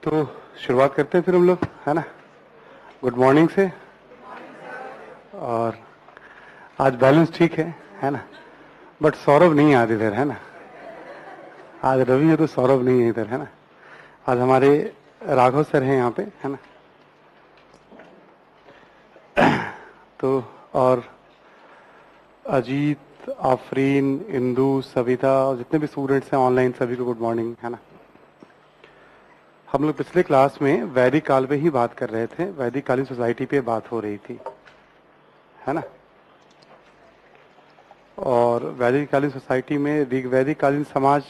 तो शुरुआत करते हैं फिर हम लोग, है ना। गुड मॉर्निंग से। और आज बैलेंस ठीक है ना। बट सौरभ नहीं है आज इधर, है ना। आज रवि है तो सौरभ नहीं है इधर, है ना। आज हमारे राघव सर हैं यहाँ पे, है ना। तो और अजीत, आफरीन, इंदु, सविता और जितने भी स्टूडेंट्स हैं ऑनलाइन, सभी को गुड मॉर्निंग, है ना। हम लोग पिछले क्लास में वैदिक काल पे ही बात कर रहे थे, वैदिक कालीन सोसाइटी पे बात हो रही थी, है ना। और वैदिक कालीन सोसाइटी में वैदिक कालीन समाज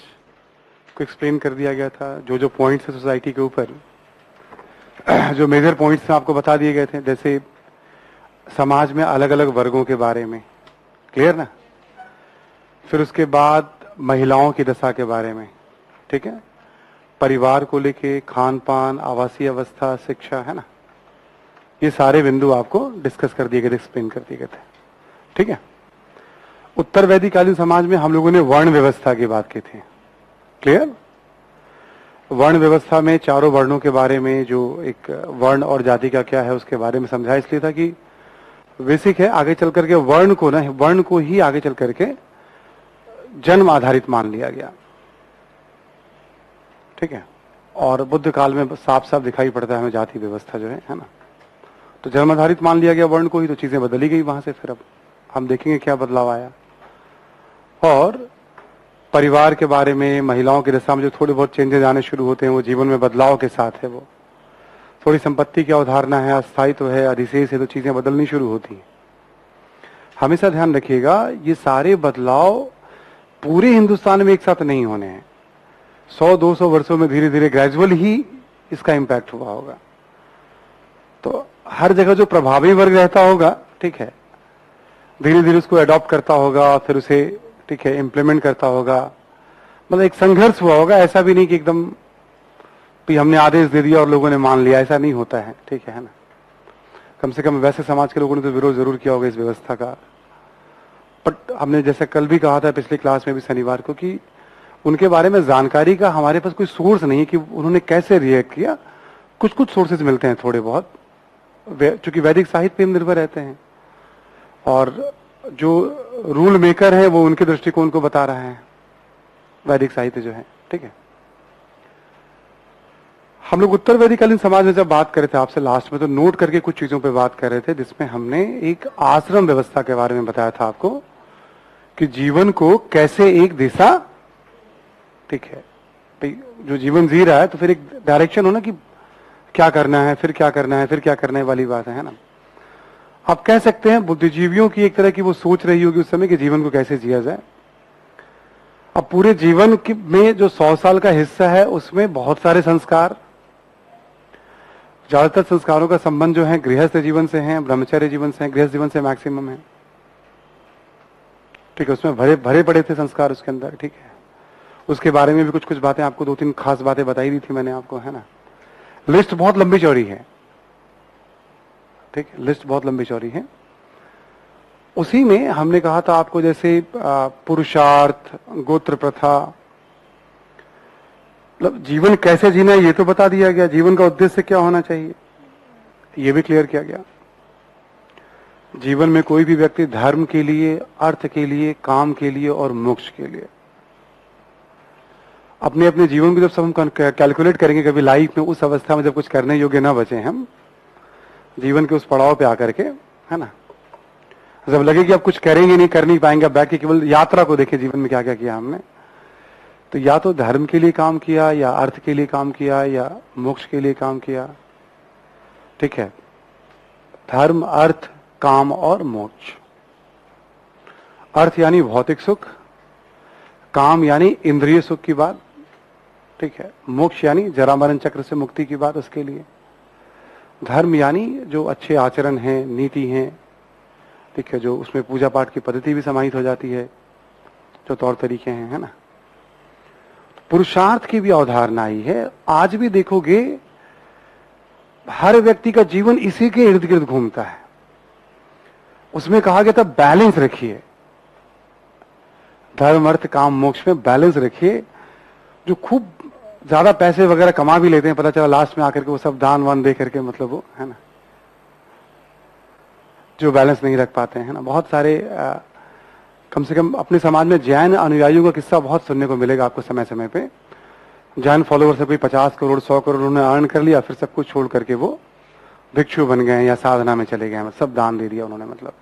को एक्सप्लेन कर दिया गया था। जो जो पॉइंट्स है सोसाइटी के ऊपर, जो मेजर पॉइंट्स आपको बता दिए गए थे, जैसे समाज में अलग अलग वर्गों के बारे में, क्लियर ना। फिर उसके बाद महिलाओं की दशा के बारे में, ठीक है। परिवार को लेके खान पान, आवासीय अवस्था, शिक्षा, है ना। ये सारे बिंदु आपको डिस्कस कर दिए गए थे, एक्सप्लेन कर दिए गए थे, ठीक है। उत्तर वैदिक कालीन समाज में हम लोगों ने वर्ण व्यवस्था की बात की थी, क्लियर। वर्ण व्यवस्था में चारों वर्णों के बारे में, जो एक वर्ण और जाति का क्या है उसके बारे में समझा। इसलिए था कि बेसिक है, आगे चल करके वर्ण को ही आगे चल करके जन्म आधारित मान लिया गया, ठीक है। और बुद्ध काल में साफ साफ दिखाई पड़ता है हमें जाति व्यवस्था जो है ना। तो जन्म आधारित मान लिया गया वर्ण को ही, तो चीजें बदली गई वहां से। फिर अब हम देखेंगे क्या बदलाव आया। और परिवार के बारे में, महिलाओं की दशा में जो थोड़े बहुत चेंजेस आने शुरू होते हैं, वो जीवन में बदलाव के साथ है। वो थोड़ी संपत्ति की अवधारणा है, अस्थायित्व है, अधिशेष है, तो चीजें बदलनी शुरू होती हैं। हमेशा ध्यान रखिएगा, ये सारे बदलाव पूरे हिंदुस्तान में एक साथ नहीं होने हैं। 100-200 वर्षों में धीरे धीरे ग्रेजुअल ही इसका इम्पैक्ट हुआ होगा। तो हर जगह जो प्रभावी वर्ग रहता होगा, ठीक है, धीरे धीरे उसको अडॉप्ट करता होगा, फिर उसे, ठीक है, इम्प्लीमेंट करता होगा। मतलब एक संघर्ष हुआ होगा, ऐसा भी नहीं कि एकदम भी हमने आदेश दे दिया और लोगों ने मान लिया, ऐसा नहीं होता है, ठीक है ना। कम से कम वैसे समाज के लोगों ने तो विरोध जरूर किया होगा इस व्यवस्था का। बट हमने जैसे कल भी कहा था, पिछली क्लास में भी शनिवार को, कि उनके बारे में जानकारी का हमारे पास कोई सोर्स नहीं है कि उन्होंने कैसे रिएक्ट किया। कुछ कुछ सोर्सेज मिलते हैं थोड़े बहुत, चूंकि वैदिक साहित्य पे हम निर्भर रहते हैं, और जो रूल मेकर है वो उनके दृष्टिकोण को बता रहा है, वैदिक साहित्य जो है, ठीक है। हम लोग उत्तर वैदिक कालीन समाज में जब बात कर रहे थे आपसे लास्ट में, तो नोट करके कुछ चीजों पे बात कर रहे थे, जिसमें हमने एक आश्रम व्यवस्था के बारे में बताया था आपको, कि जीवन को कैसे एक दिशा, ठीक है, जो जीवन जी रहा है तो फिर एक डायरेक्शन हो ना, कि क्या करना है, फिर क्या करना है, फिर क्या करने वाली बात है ना। आप कह सकते हैं बुद्धिजीवियों की एक तरह की वो सोच रही होगी उस समय कि जीवन को कैसे जिया जाए। अब पूरे जीवन में जो 100 साल का हिस्सा है, उसमें बहुत सारे संस्कार, ज्यादातर संस्कारों का संबंध जो है गृहस्थ जीवन से है, ब्रह्मचर्य जीवन से है, गृहस्थ जीवन से मैक्सिमम है, ठीक है। उसमें भरे भरे पड़े थे संस्कार उसके अंदर, ठीक है। उसके बारे में भी कुछ कुछ बातें आपको, 2-3 खास बातें बताई दी थी मैंने आपको, है ना। लिस्ट बहुत लंबी चौड़ी है, ठीक है, लिस्ट बहुत लंबी चौड़ी है। उसी में हमने कहा था आपको, जैसे पुरुषार्थ, गोत्र प्रथा, मतलब जीवन कैसे जीना है ये तो बता दिया गया, जीवन का उद्देश्य क्या होना चाहिए ये भी क्लियर किया गया। जीवन में कोई भी व्यक्ति धर्म के लिए, अर्थ के लिए, काम के लिए और मोक्ष के लिए, अपने अपने जीवन को जब सब हम कैलकुलेट करेंगे कभी लाइफ में, उस अवस्था में जब कुछ करने योग्य ना बचे हम जीवन के उस पड़ाव पे आकर के, है ना, जब लगे कि अब कुछ करेंगे नहीं, कर नहीं पाएंगे, बैठ के केवल यात्रा को देखे जीवन में क्या क्या किया हमने, तो या तो धर्म के लिए काम किया, या अर्थ के लिए काम किया, या मोक्ष के लिए काम किया, ठीक है। धर्म, अर्थ, काम और मोक्ष। अर्थ यानी भौतिक सुख, काम यानी इंद्रिय सुख की बात, ठीक है। मोक्ष यानी जरा मरण चक्र से मुक्ति की बात, उसके लिए। धर्म यानी जो अच्छे आचरण हैं, नीति हैं, ठीक है, जो उसमें पूजा पाठ की पद्धति भी समाहित हो जाती है, जो तौर तरीके हैं, है ना। पुरुषार्थ की भी अवधारणा आई है। आज भी देखोगे हर व्यक्ति का जीवन इसी के इर्द गिर्द घूमता है। उसमें कहा गया था बैलेंस रखिए, धर्म, अर्थ, काम, मोक्ष में बैलेंस रखिए। जो खूब ज्यादा पैसे वगैरह कमा भी लेते हैं, पता चला लास्ट में आकर के वो सब दान वान दे करके, मतलब वो है ना, जो बैलेंस नहीं रख पाते हैं ना। बहुत सारे कम से कम अपने समाज में जैन अनुयायियों का किस्सा बहुत सुनने को मिलेगा आपको समय समय पे। जैन फॉलोअर से कोई 50 करोड़ 100 करोड़ उन्होंने अर्न कर लिया, फिर सब कुछ छोड़ करके वो भिक्षु बन गए या साधना में चले गए, सब दान दे दिया उन्होंने। मतलब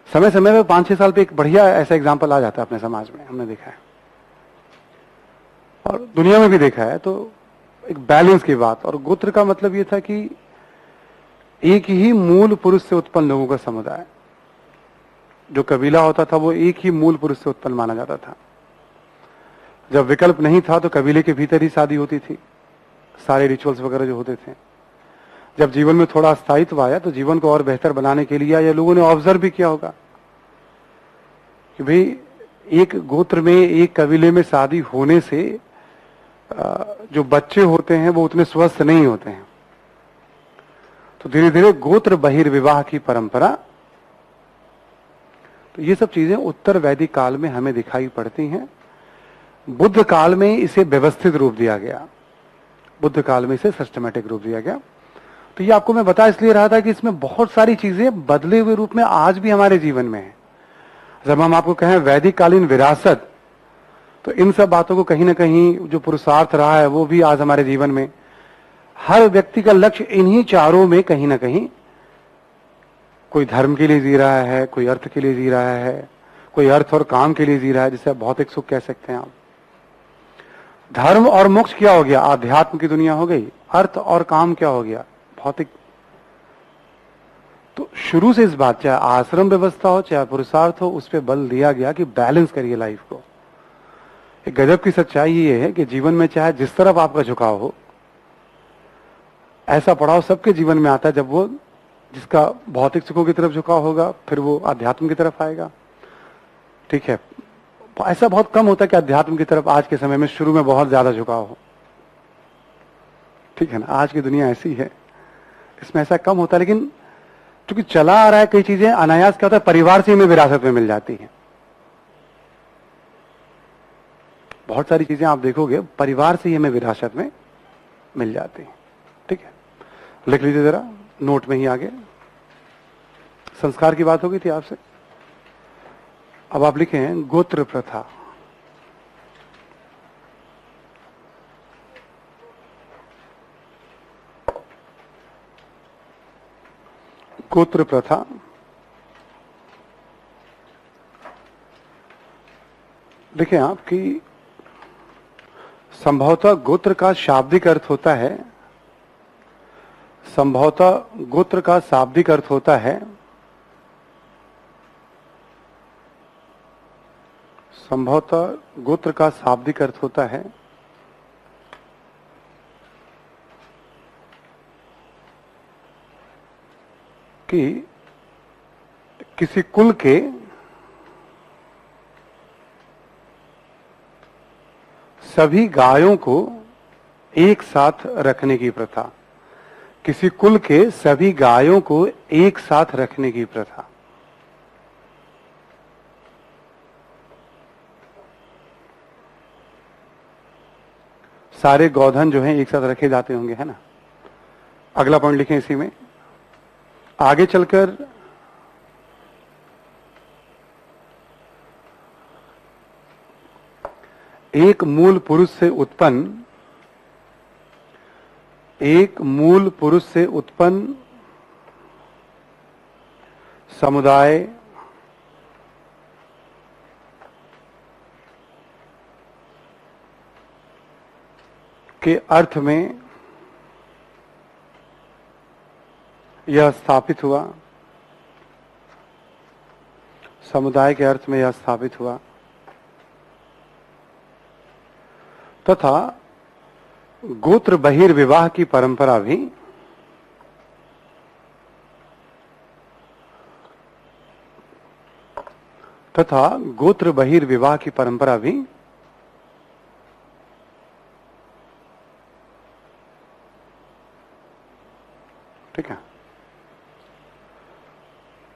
समय समय में 5-6 साल पे एक बढ़िया ऐसा एग्जाम्पल आ जाता है अपने समाज में, हमने देखा है और दुनिया में भी देखा है। तो एक बैलेंस की बात। और गोत्र का मतलब ये था कि एक ही मूल पुरुष से उत्पन्न लोगों का समुदाय। जो कबीला होता था वो एक ही मूल पुरुष से उत्पन्न माना जाता था। जब विकल्प नहीं था तो कबीले के भीतर ही शादी होती थी, सारे रिचुअल्स वगैरह जो होते थे। जब जीवन में थोड़ा स्थायित्व आया तो जीवन को और बेहतर बनाने के लिए या लोगों ने ऑब्जर्व भी किया होगा कि भाई एक गोत्र में, एक कबीले में शादी होने से जो बच्चे होते हैं वो उतने स्वस्थ नहीं होते हैं। तो धीरे धीरे गोत्र बहिर्विवाह की परंपरा, तो ये सब चीजें उत्तर वैदिक काल में हमें दिखाई पड़ती हैं। बुद्ध काल में इसे व्यवस्थित रूप दिया गया, बुद्ध काल में इसे सिस्टमैटिक रूप दिया गया। तो ये आपको मैं बता इसलिए रहा था कि इसमें बहुत सारी चीजें बदले हुए रूप में आज भी हमारे जीवन में है। जब हम आपको कहें वैदिक कालीन विरासत, तो इन सब बातों को कहीं ना कहीं जो पुरुषार्थ रहा है वो भी आज हमारे जीवन में, हर व्यक्ति का लक्ष्य इन्हीं चारों में कहीं ना कहीं, कोई धर्म के लिए जी रहा है, कोई अर्थ के लिए जी रहा है, कोई अर्थ और काम के लिए जी रहा है, जिसे आप भौतिक सुख कह सकते हैं आप। धर्म और मोक्ष क्या हो गया? आध्यात्म की दुनिया हो गई। अर्थ और काम क्या हो गया? भौतिक। तो शुरू से इस बात, चाहे आश्रम व्यवस्था हो चाहे पुरुषार्थ हो, उस पर बल दिया गया कि बैलेंस करिए लाइफ को। एक गजब की सच्चाई ये है कि जीवन में चाहे जिस तरफ आपका झुकाव हो, ऐसा पड़ाव सबके जीवन में आता है जब वो, जिसका भौतिक सुखों की तरफ झुकाव होगा फिर वो अध्यात्म की तरफ आएगा। ठीक है, ऐसा बहुत कम होता है कि अध्यात्म की तरफ आज के समय में शुरू में बहुत ज्यादा झुकाव हो। ठीक है ना, आज की दुनिया ऐसी है, इसमें ऐसा कम होता है। लेकिन क्योंकि चला आ रहा है, कई चीजें अनायास क्या होता है, परिवार से हमें विरासत में मिल जाती हैं। बहुत सारी चीजें आप देखोगे परिवार से ही हमें विरासत में मिल जाती हैं। ठीक है, लिख लीजिए जरा नोट में ही आगे। संस्कार की बात हो गई थी आपसे, अब आप लिखें गोत्र प्रथा। गोत्र प्रथा देखें आप कि संभवतः गोत्र का शाब्दिक अर्थ होता है, संभवतः गोत्र का शाब्दिक अर्थ होता है, संभवतः गोत्र का शाब्दिक अर्थ होता है कि किसी कुल के सभी गायों को एक साथ रखने की प्रथा। किसी कुल के सभी गायों को एक साथ रखने की प्रथा। सारे गौधन जो हैं एक साथ रखे जाते होंगे, है ना। अगला पॉइंट लिखें इसी में। आगे चलकर एक मूल पुरुष से उत्पन्न, एक मूल पुरुष से उत्पन्न समुदाय के अर्थ में यह स्थापित हुआ, समुदाय के अर्थ में यह स्थापित हुआ, तथा गोत्र बहिर्विवाह की परंपरा भी गोत्र बहिर्विवाह की परंपरा भी ठीक है,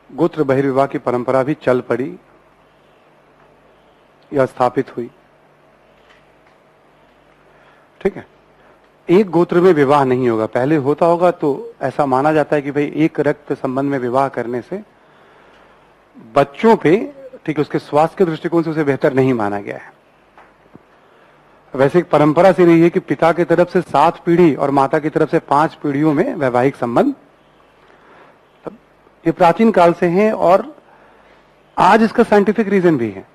गोत्र बहिर्विवाह की परंपरा भी चल पड़ी या स्थापित हुई। ठीक है, एक गोत्र में विवाह नहीं होगा। पहले होता होगा तो ऐसा माना जाता है कि भाई एक रक्त संबंध में विवाह करने से बच्चों पे, ठीक है, उसके स्वास्थ्य के दृष्टिकोण से उसे बेहतर नहीं माना गया है। वैसे एक परंपरा से रही है कि पिता की तरफ से 7 पीढ़ी और माता की तरफ से 5 पीढ़ियों में वैवाहिक संबंध, ये प्राचीन काल से है और आज इसका साइंटिफिक रीजन भी है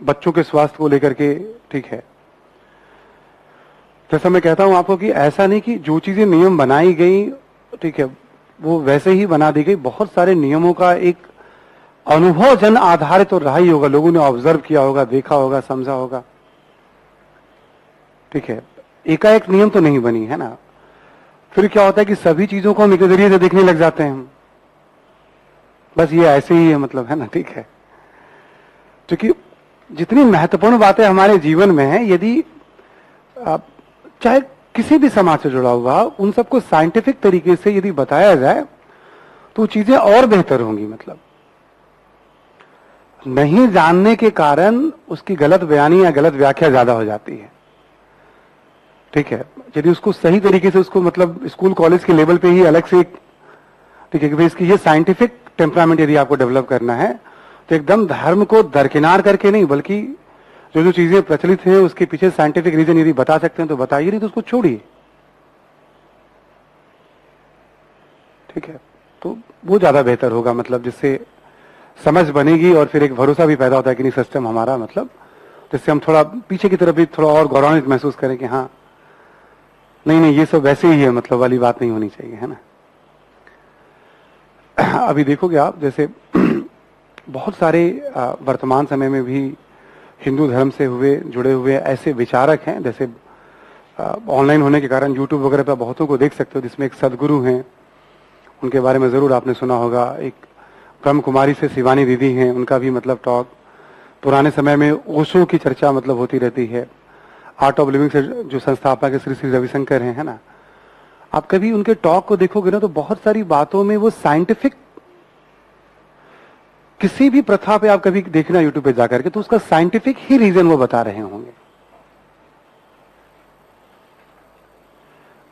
बच्चों के स्वास्थ्य को लेकर के। ठीक है, जैसा मैं कहता हूं आपको कि ऐसा नहीं कि जो चीजें नियम बनाई गई, ठीक है, वो वैसे ही बना दी गई। बहुत सारे नियमों का एक अनुभव जन आधारित तो रहा ही होगा, लोगों ने ऑब्जर्व किया होगा, देखा होगा, समझा होगा। ठीक है, एकाएक नियम तो नहीं बनी है ना। फिर क्या होता है कि सभी चीजों को हम एक नजरिए से देखने लग जाते हैं, बस ये ऐसे ही है, मतलब, है ना। ठीक है, क्योंकि जितनी महत्वपूर्ण बातें हमारे जीवन में है, यदि आप चाहे किसी भी समाज से जुड़ा हुआ, उन सबको साइंटिफिक तरीके से यदि बताया जाए तो चीजें और बेहतर होंगी। मतलब नहीं जानने के कारण उसकी गलत बयानी या गलत व्याख्या ज्यादा हो जाती है। ठीक है, यदि उसको सही तरीके से, उसको मतलब स्कूल कॉलेज के लेवल पे ही अलग से एक, ठीक है, कि भाई इसकी ये साइंटिफिक टेम्परामेंट यदि आपको डेवलप करना है तो एकदम धर्म को दरकिनार करके नहीं, बल्कि जो जो चीजें प्रचलित हैं उसके पीछे साइंटिफिक रीजन यदि बता सकते हैं तो बताइए, नहीं तो उसको छोड़िए। ठीक है, तो वो ज्यादा बेहतर होगा, मतलब जिससे समझ बनेगी और फिर एक भरोसा भी पैदा होता है कि नहीं, सिस्टम हमारा, मतलब जिससे हम थोड़ा पीछे की तरफ भी थोड़ा और गौरवान्वित महसूस करें कि हाँ नहीं नहीं ये सब वैसे ही है, मतलब वाली बात नहीं होनी चाहिए, है ना। अभी देखोगे आप, जैसे बहुत सारे वर्तमान समय में भी हिंदू धर्म से जुड़े हुए ऐसे विचारक हैं, जैसे ऑनलाइन होने के कारण यूट्यूब वगैरह पर बहुतों को देख सकते हो, जिसमें एक सदगुरु हैं, उनके बारे में जरूर आपने सुना होगा। एक ब्रह्म कुमारी से शिवानी दीदी हैं, उनका भी मतलब टॉक, पुराने समय में ओशो की चर्चा मतलब होती रहती है। आर्ट ऑफ लिविंग से जो संस्थापक है श्री श्री रविशंकर हैं, है ना। आप कभी उनके टॉक को देखोगे ना तो बहुत सारी बातों में वो साइंटिफिक, किसी भी प्रथा पे आप कभी देखना यूट्यूब पे जाकर के, तो उसका साइंटिफिक ही रीजन वो बता रहे होंगे।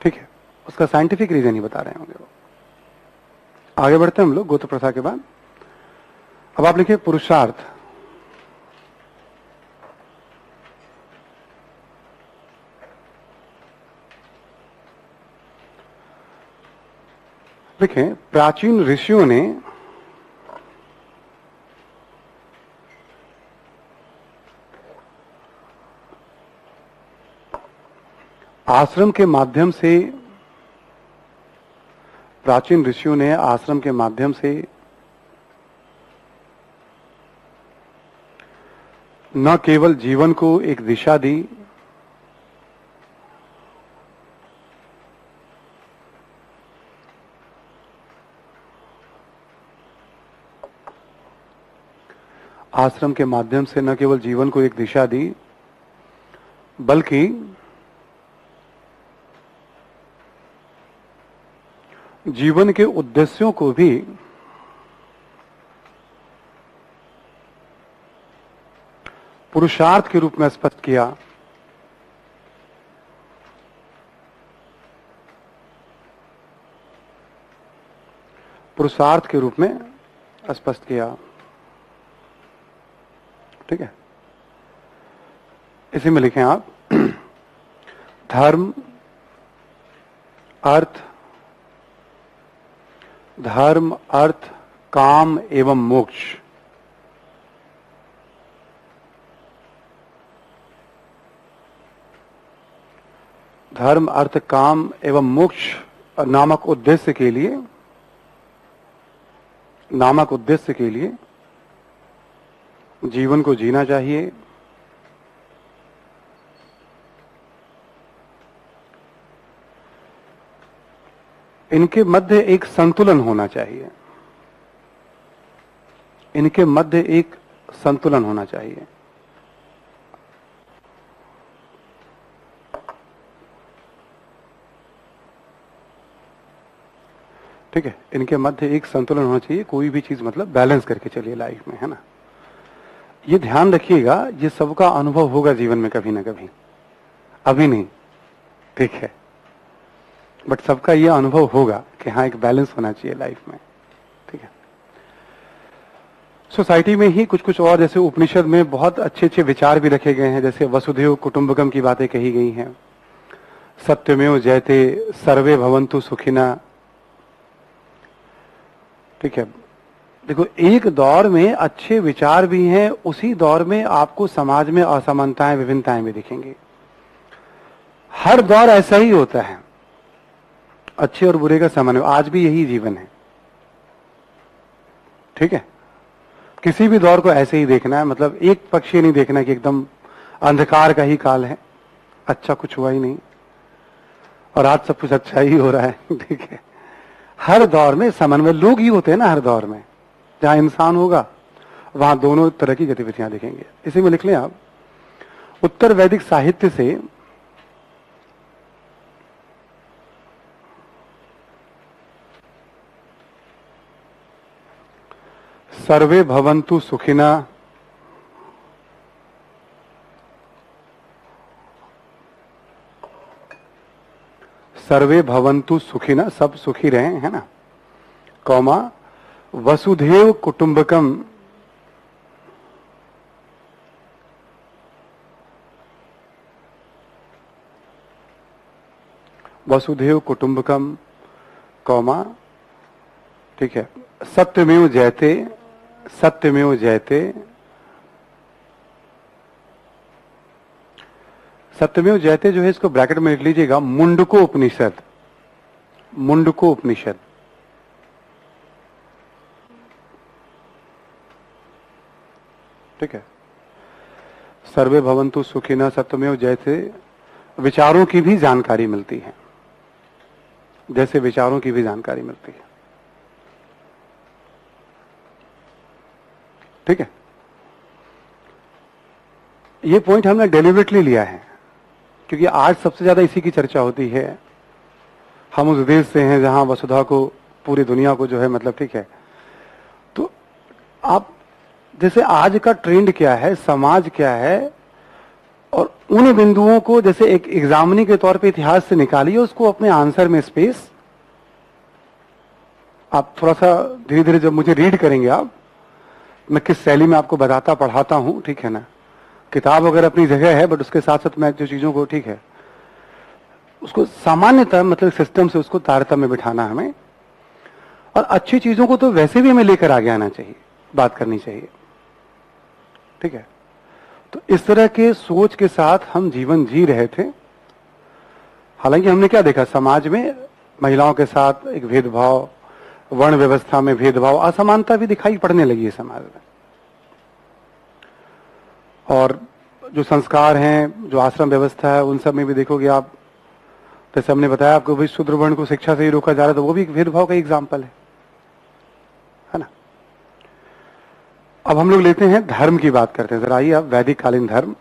ठीक है, उसका साइंटिफिक रीजन ही बता रहे होंगे वो। आगे बढ़ते हैं हम लोग गोत्र प्रथा के बाद। अब आप लिखिए पुरुषार्थ। देखें, प्राचीन ऋषियों ने आश्रम के माध्यम से, प्राचीन ऋषियों ने आश्रम के माध्यम से न केवल जीवन को एक दिशा दी, आश्रम के माध्यम से न केवल जीवन को एक दिशा दी, बल्कि जीवन के उद्देश्यों को भी पुरुषार्थ के रूप में स्पष्ट किया। पुरुषार्थ के रूप में स्पष्ट किया। ठीक है, इसी में लिखें आप धर्म अर्थ काम एवं मोक्ष। धर्म अर्थ काम एवं मोक्ष नामक उद्देश्य के लिए जीवन को जीना चाहिए। इनके मध्य एक संतुलन होना चाहिए। इनके मध्य एक संतुलन होना चाहिए। ठीक है, इनके मध्य एक संतुलन होना चाहिए। कोई भी चीज मतलब बैलेंस करके चलिए लाइफ में, है ना। ये ध्यान रखिएगा, ये सबका अनुभव होगा जीवन में कभी ना कभी। अभी नहीं, ठीक है, बट सबका ये अनुभव होगा कि हाँ एक बैलेंस होना चाहिए लाइफ में, ठीक है। सोसाइटी में ही कुछ कुछ और, जैसे उपनिषद में बहुत अच्छे अच्छे विचार भी रखे गए हैं, जैसे वसुधैव कुटुंबकम की बातें कही गई हैं, सत्यमेव जयते, सर्वे भवन्तु सुखिना, ठीक है। देखो, एक दौर में अच्छे विचार भी हैं, उसी दौर में आपको समाज में असमानताएं, विभिन्नताएं भी दिखेंगी। हर दौर ऐसा ही होता है, अच्छे और बुरे का समन्वय, आज भी यही जीवन है, ठीक है। किसी भी दौर को ऐसे ही देखना है, मतलब एक पक्ष नहीं देखना कि एकदम अंधकार का ही काल है, अच्छा कुछ हुआ ही नहीं और आज सब कुछ अच्छा ही हो रहा है, ठीक है। हर दौर में समन्वय, लोग ही होते हैं ना हर दौर में, जहां इंसान होगा वहां दोनों तरह की गतिविधियां दिखेंगे। इसी में लिख लें आप, उत्तर वैदिक साहित्य से सर्वे भवन्तु सुखिना, सर्वे भवन्तु सुखिना, सब सुखी रहे, है ना, कौमा वसुधैव कुटुंबकम, वसुधैव कुटुंबकम, कौमा, ठीक है, सत्यमेव जयते, सत्यमेव जयते, सत्यमेव जयते जो है इसको ब्रैकेट में लिख लीजिएगा, मुंडको उपनिषद, मुंडको उपनिषद, ठीक है। सर्वे भवन्तु सुखिनः, सत्यमेव जयते, विचारों की भी जानकारी मिलती है, जैसे विचारों की भी जानकारी मिलती है, ठीक है। ये पॉइंट हमने डेलिबरेटली लिया है क्योंकि आज सबसे ज्यादा इसी की चर्चा होती है। हम उस देश से हैं जहां वसुधा को, पूरी दुनिया को जो है, मतलब, ठीक है। तो आप जैसे आज का ट्रेंड क्या है, समाज क्या है, और उन बिंदुओं को जैसे एक एग्जामिनी के तौर पे इतिहास से निकालिए, उसको अपने आंसर में स्पेस आप थोड़ा सा धीरे धीरे जब मुझे रीड करेंगे आप, मैं किस शैली में आपको बताता पढ़ाता हूं, ठीक है ना। किताब अगर अपनी जगह है, बट उसके साथ साथ मैं जो चीजों को, ठीक है, उसको सामान्यतः मतलब सिस्टम से उसको तारतम्य बिठाना हमें, और अच्छी चीजों को तो वैसे भी हमें लेकर आगे आना चाहिए, बात करनी चाहिए, ठीक है। तो इस तरह के सोच के साथ हम जीवन जी रहे थे। हालांकि हमने क्या देखा, समाज में महिलाओं के साथ एक भेदभाव, वर्ण व्यवस्था में भेदभाव, असमानता भी दिखाई पड़ने लगी है समाज में। और जो संस्कार हैं, जो आश्रम व्यवस्था है, उन सब में भी देखोगे आप, जैसे हमने बताया आपको, भाई शूद्र वर्ण को शिक्षा से ही रोका जा रहा है, तो वो भी एक भेदभाव का एग्जाम्पल है ना। अब हम लोग लेते हैं धर्म की बात करते हैं, जरा आइए आप, वैदिक कालीन धर्म।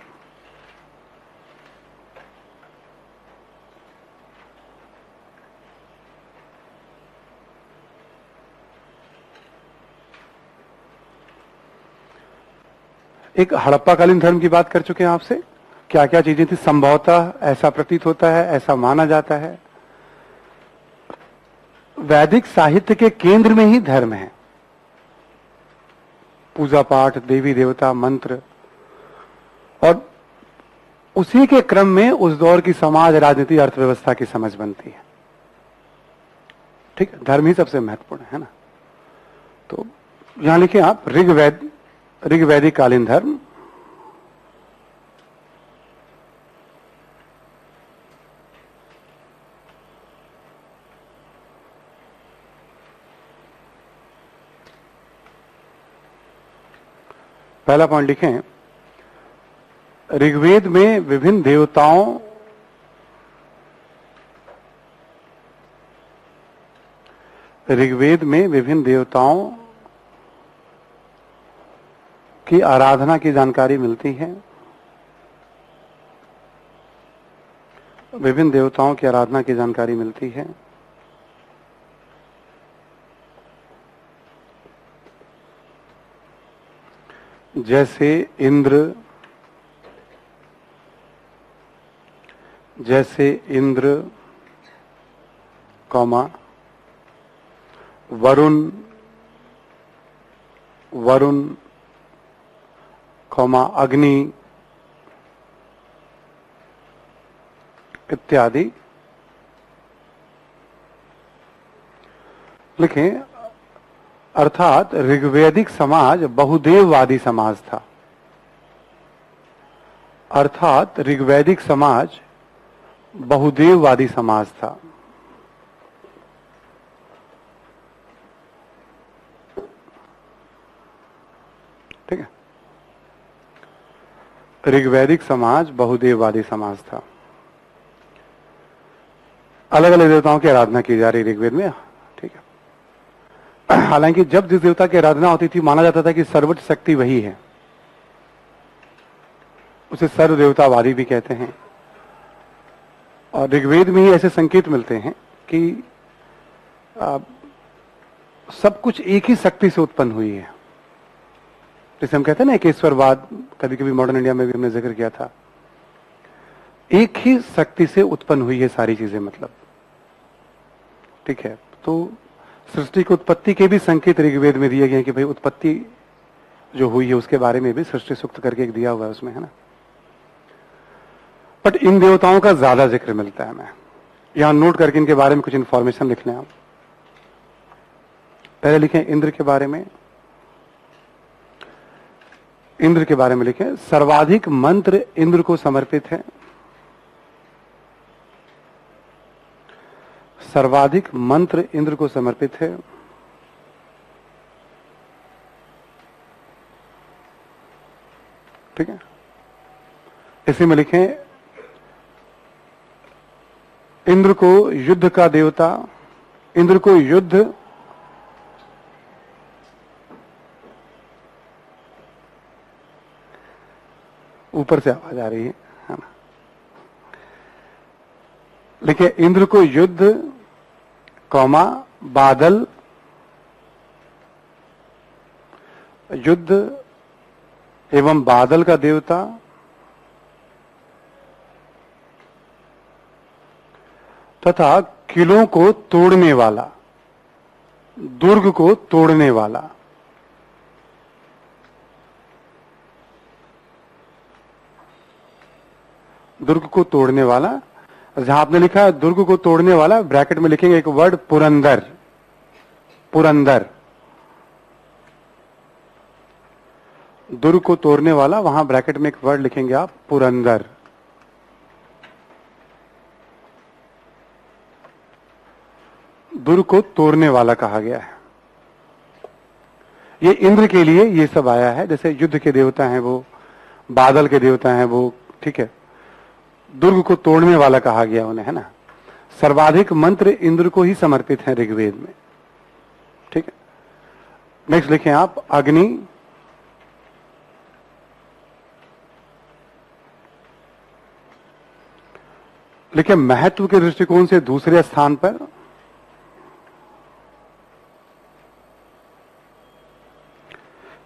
एक हड़प्पाकालीन धर्म की बात कर चुके हैं आपसे, क्या क्या चीजें थी, संभवतः ऐसा प्रतीत होता है, ऐसा माना जाता है। वैदिक साहित्य के केंद्र में ही धर्म है, पूजा पाठ, देवी देवता, मंत्र, और उसी के क्रम में उस दौर की समाज, राजनीति, अर्थव्यवस्था की समझ बनती है, ठीक है। धर्म ही सबसे महत्वपूर्ण है ना। तो यहां लिखिए आप, ऋग्वैदिक कालीन धर्म, पहला पॉइंट लिखें, ऋग्वेद में विभिन्न देवताओं, ऋग्वेद में विभिन्न देवताओं की आराधना की जानकारी मिलती है, विभिन्न देवताओं की आराधना की जानकारी मिलती है। जैसे इंद्र, जैसे इंद्र, कौमा वरुण, वरुण, कौमा अग्नि इत्यादि। लिखें, अर्थात ऋग्वैदिक समाज बहुदेववादी समाज था। अर्थात ऋग्वैदिक समाज बहुदेववादी समाज था। ठीक है, ऋग्वैदिक समाज बहुदेववादी समाज था। अलग अलग देवताओं की आराधना की जा रही ऋग्वेद में। ठीक है, हालांकि जब जिस देवता की आराधना होती थी माना जाता था कि सर्वोच्च शक्ति वही है, उसे सर्वदेवतावादी भी कहते हैं। और ऋग्वेद में ही ऐसे संकेत मिलते हैं कि सब कुछ एक ही शक्ति से उत्पन्न हुई है। जैसे हम कहते हैं ना एकेश्वरवाद, कभी कभी मॉडर्न इंडिया में भी हमने जिक्र किया था। एक ही शक्ति से उत्पन्न हुई है सारी चीजें, मतलब। ठीक है, तो सृष्टि की उत्पत्ति के भी संकेत ऋग्वेद में दिए गए हैं कि भाई उत्पत्ति जो हुई है उसके बारे में भी सृष्टि सूक्त करके एक दिया हुआ है उसमें, है ना। बट इन देवताओं का ज्यादा जिक्र मिलता है हमें। यहां नोट करके इनके बारे में कुछ इंफॉर्मेशन लिख लें आप। पहले लिखें इंद्र के बारे में। इंद्र के बारे में लिखें, सर्वाधिक मंत्र इंद्र को समर्पित है। सर्वाधिक मंत्र इंद्र को समर्पित है। ठीक है, इसी में लिखें इंद्र को युद्ध का देवता, इंद्र को युद्ध ऊपर से आवाज आ रही है ना। लिखिए इंद्र को युद्ध, कौमा बादल, युद्ध एवं बादल का देवता, तथा किलों को तोड़ने वाला, दुर्ग को तोड़ने वाला। दुर्ग को तोड़ने वाला, जहां आपने लिखा है दुर्ग को तोड़ने वाला, ब्रैकेट में लिखेंगे एक वर्ड पुरंदर। पुरंदर, दुर्ग को तोड़ने वाला, वहां ब्रैकेट में एक वर्ड लिखेंगे आप पुरंदर। दुर्ग को तोड़ने वाला कहा गया है। ये इंद्र के लिए ये सब आया है। जैसे युद्ध के देवता हैं वो, बादल के देवता हैं वो। ठीक है, दुर्ग को तोड़ने वाला कहा गया उन्हें, है ना। सर्वाधिक मंत्र इंद्र को ही समर्पित है ऋग्वेद में। ठीक है, नेक्स्ट लिखें आप अग्नि। लिखें महत्व के दृष्टिकोण से दूसरे स्थान पर।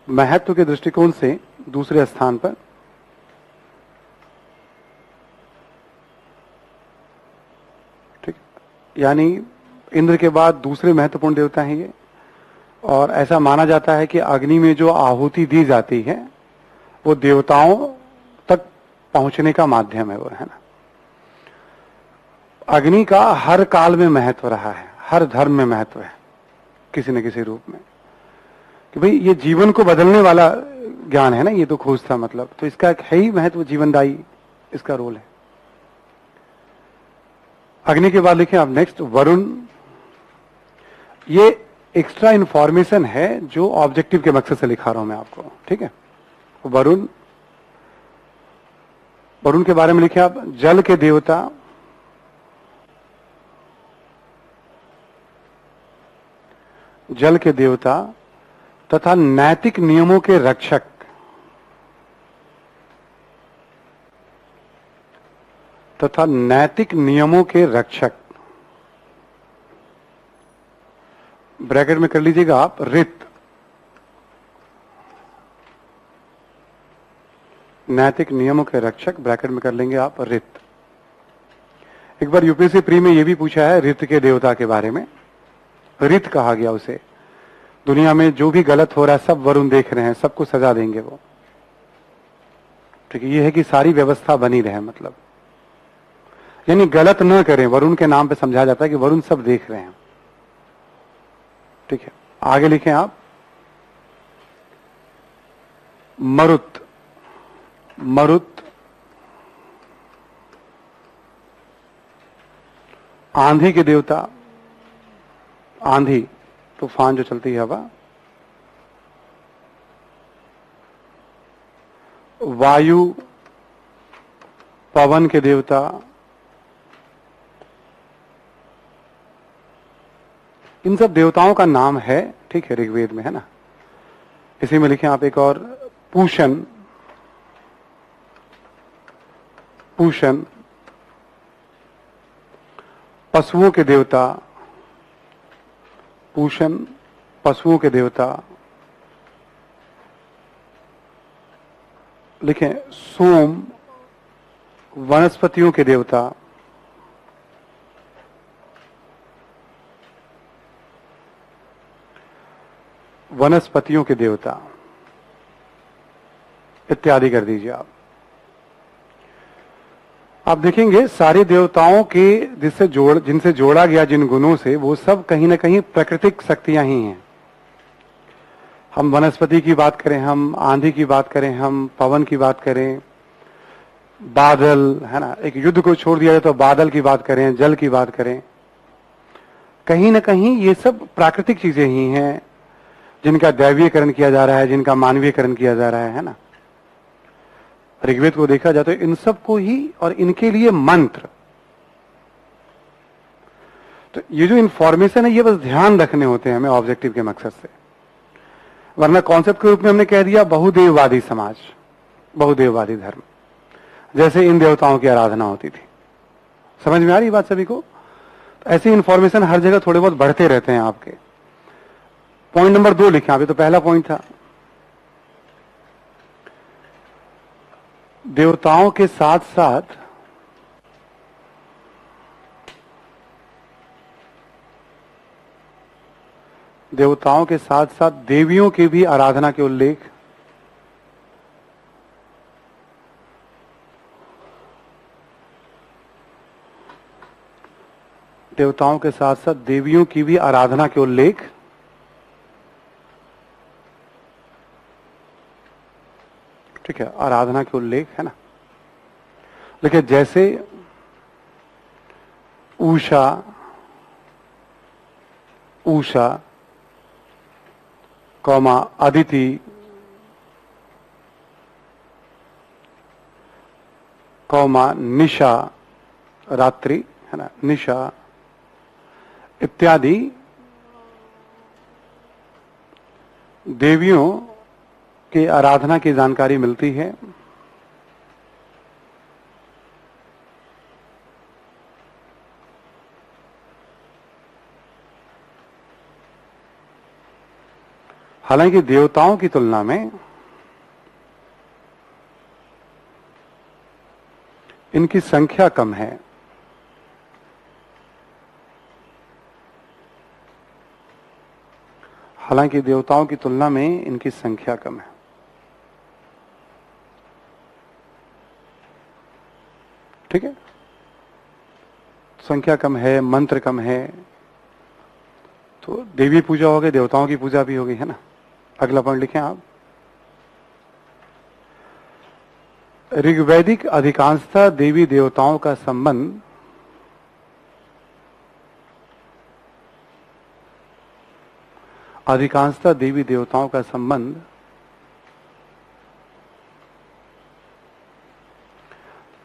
महत्व के दृष्टिकोण से दूसरे स्थान पर। ठीक, यानी इंद्र के बाद दूसरे महत्वपूर्ण देवता हैं ये। और ऐसा माना जाता है कि अग्नि में जो आहुति दी जाती है वो देवताओं तक पहुंचने का माध्यम है वो, है ना। अग्नि का हर काल में महत्व रहा है, हर धर्म में महत्व है किसी न किसी रूप में, कि भाई ये जीवन को बदलने वाला ज्ञान है ना, ये तो खोज था मतलब, तो इसका एक है ही महत्व, जीवनदायी इसका रोल है। अग्नि के बाद लिखें आप नेक्स्ट वरुण। ये एक्स्ट्रा इंफॉर्मेशन है जो ऑब्जेक्टिव के मकसद से लिखा रहा हूं मैं आपको। ठीक है, वरुण, वरुण के बारे में लिखे आप जल के देवता, जल के देवता तथा नैतिक नियमों के रक्षक। तथा नैतिक नियमों के रक्षक, ब्रैकेट में कर लीजिएगा आप ऋत। नैतिक नियमों के रक्षक, ब्रैकेट में कर लेंगे आप ऋत। एक बार यूपीएससी प्री में ये भी पूछा है ऋत के देवता के बारे में। ऋत कहा गया उसे। दुनिया में जो भी गलत हो रहा है सब वरुण देख रहे हैं, सबको सजा देंगे वो। ठीक है, ये है कि सारी व्यवस्था बनी रहे, मतलब यानी गलत न करें, वरुण के नाम पे समझाया जाता है कि वरुण सब देख रहे हैं। ठीक है, आगे लिखें आप। मरुत। मरुत आंधी के देवता। आंधी तूफान जो चलती है हवा। वायु पवन के देवता। इन सब देवताओं का नाम है, ठीक है, ऋग्वेद में है ना। इसी में लिखें आप एक और, पूषण। पूषण पशुओं के देवता। पूषण पशुओं के देवता। लिखें सोम वनस्पतियों के देवता। वनस्पतियों के देवता इत्यादि कर दीजिए आप। आप देखेंगे सारे देवताओं के जिनसे जोड़ा गया जिन गुणों से, वो सब कहीं ना कहीं प्राकृतिक शक्तियां ही हैं। हम वनस्पति की बात करें, हम आंधी की बात करें, हम पवन की बात करें, बादल है ना, एक युद्ध को छोड़ दिया जाए तो बादल की बात करें, जल की बात करें, कहीं ना कहीं ये सब प्राकृतिक चीजें ही हैं जिनका दैवीयकरण किया जा रहा है, जिनका मानवीयकरण किया जा रहा है ना। ऋग्वेद को देखा जाए तो इन सब को ही, और इनके लिए मंत्र। तो ये जो इंफॉर्मेशन है ये बस ध्यान रखने होते हैं हमें ऑब्जेक्टिव के मकसद से, वरना कॉन्सेप्ट के रूप में हमने कह दिया बहुदेववादी समाज, बहुदेववादी धर्म, जैसे इन देवताओं की आराधना होती थी। समझ में आ रही बात सभी को? तो ऐसी इंफॉर्मेशन हर जगह थोड़े बहुत बढ़ते रहते हैं आपके। पॉइंट नंबर 2 लिखें, अभी तो पहला पॉइंट था। देवताओं के साथ साथ देवियों की भी आराधना के उल्लेख। देवताओं के साथ साथ देवियों की भी आराधना के उल्लेख। ठीक है, आराधना के उल्लेख है ना। देखिए जैसे उषा, उषा कौमा अदिति, कौमा निशा रात्रि है ना, निशा इत्यादि देवियों की आराधना की जानकारी मिलती है। हालांकि देवताओं की तुलना में इनकी संख्या कम है। हालांकि देवताओं की तुलना में इनकी संख्या कम है। ठीक है, संख्या कम है, मंत्र कम है, तो देवी पूजा हो गई, देवताओं की पूजा भी हो गई है ना। अगला पॉइंट लिखें आप। ऋग्वैदिक अधिकांशतः देवी देवताओं का संबंध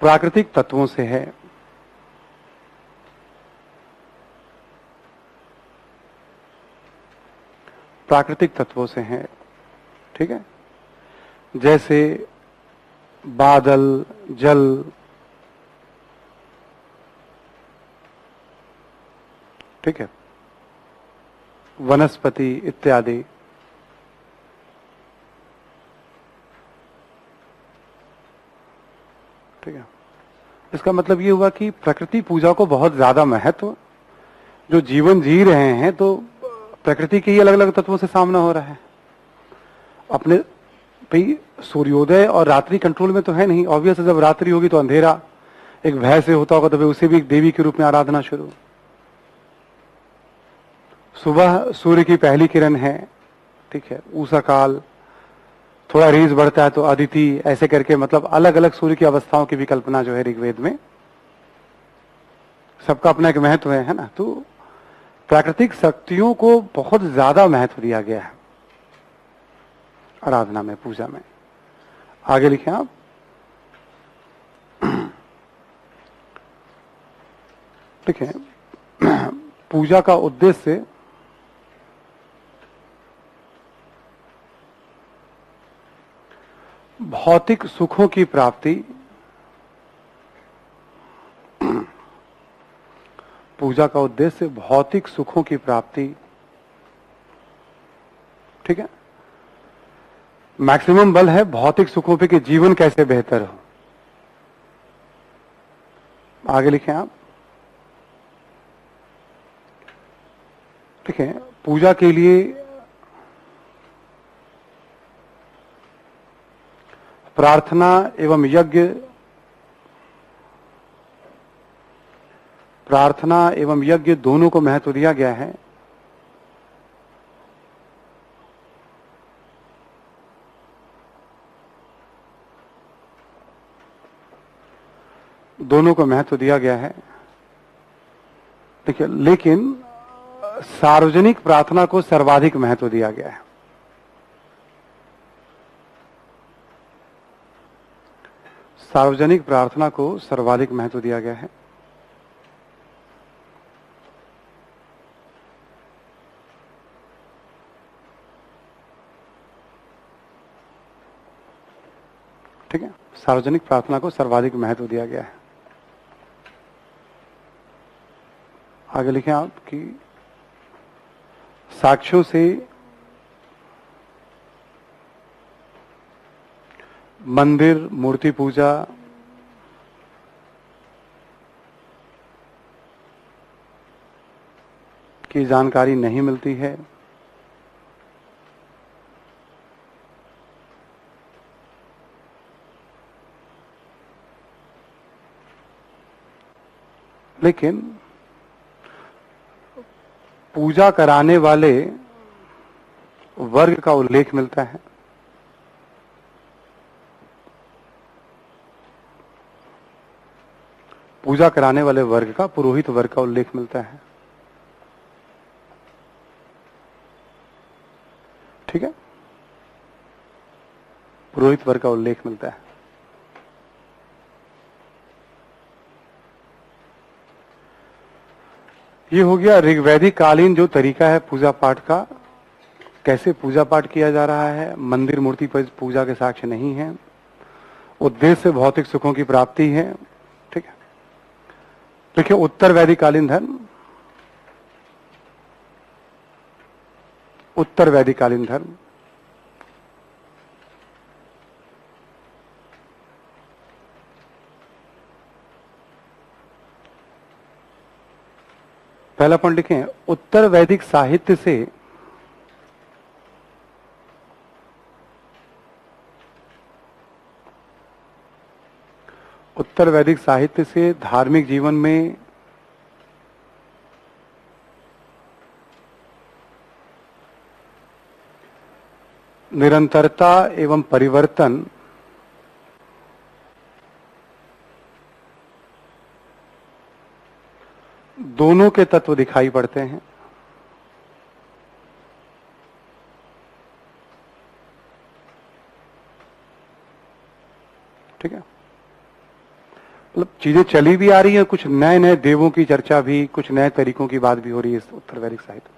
प्राकृतिक तत्वों से है। प्राकृतिक तत्वों से है, ठीक है, जैसे बादल, जल, ठीक है, वनस्पति इत्यादि। ठीक है, इसका मतलब ये हुआ कि प्रकृति पूजा को बहुत ज्यादा महत्व, जो जीवन जी रहे हैं तो प्रकृति के ही अलग अलग तत्वों से सामना हो रहा है। अपने भाई सूर्योदय और रात्रि कंट्रोल में तो है नहीं, ऑब्वियस है, जब रात्रि होगी तो अंधेरा एक भय से होता होगा, तो उसे भी एक देवी के रूप में आराधना शुरू। सुबह सूर्य की पहली किरण है, ठीक है, उषा काल, थोड़ा रेज बढ़ता है तो अदिति, ऐसे करके मतलब अलग अलग सूर्य की अवस्थाओं की भी कल्पना जो है ऋग्वेद में, सबका अपना एक महत्व है ना। तो प्राकृतिक शक्तियों को बहुत ज्यादा महत्व दिया गया है आराधना में, पूजा में। आगे लिखें आप। ठीक है, पूजा का उद्देश्य भौतिक सुखों की प्राप्ति, पूजा का उद्देश्य भौतिक सुखों की प्राप्ति, ठीक है। मैक्सिमम बल है भौतिक सुखों पे कि जीवन कैसे बेहतर हो। आगे लिखें आप। ठीक है, पूजा के लिए प्रार्थना एवं यज्ञ, प्रार्थना एवं यज्ञ दोनों को महत्व दिया गया है। दोनों को महत्व दिया गया है, देखिए, लेकिन सार्वजनिक प्रार्थना को सर्वाधिक महत्व दिया गया है। सार्वजनिक प्रार्थना को सर्वाधिक महत्व दिया गया है। ठीक है, सार्वजनिक प्रार्थना को सर्वाधिक महत्व दिया गया है। आगे लिखें आप कि साक्ष्यों से मंदिर, मूर्ति पूजा, की जानकारी नहीं मिलती है। लेकिन पूजा कराने वाले वर्ग का उल्लेख मिलता है। पूजा कराने वाले वर्ग का, पुरोहित वर्ग का उल्लेख मिलता है। ठीक है, पुरोहित वर्ग का उल्लेख मिलता है। ये हो गया ऋग्वैदिक कालीन जो तरीका है पूजा पाठ का, कैसे पूजा पाठ किया जा रहा है। मंदिर, मूर्ति पर पूजा के साक्ष्य नहीं है। उद्देश्य भौतिक सुखों की प्राप्ति है। ठीक है, देखिए उत्तर वैदिक कालीन धर्म, उत्तर वैदिक कालीन धर्म, पहला पॉइंट लिखें, उत्तर वैदिक साहित्य से उत्तर वैदिक साहित्य से धार्मिक जीवन में निरंतरता एवं परिवर्तन दोनों के तत्व दिखाई पड़ते हैं। ठीक है, मतलब चीजें चली भी आ रही हैं, कुछ नए नए देवों की चर्चा भी, कुछ नए तरीकों की बात भी हो रही है इस उत्तर वैदिक साहित्य।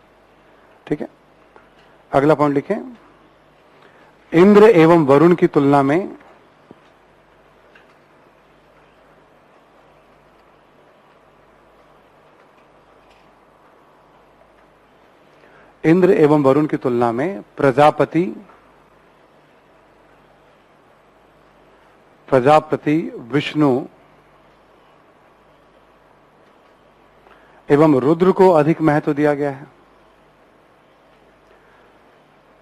ठीक है, अगला पॉइंट लिखें, इंद्र एवं वरुण की तुलना में इंद्र एवं वरुण की तुलना में प्रजापति विष्णु एवं रुद्र को अधिक महत्व दिया गया है।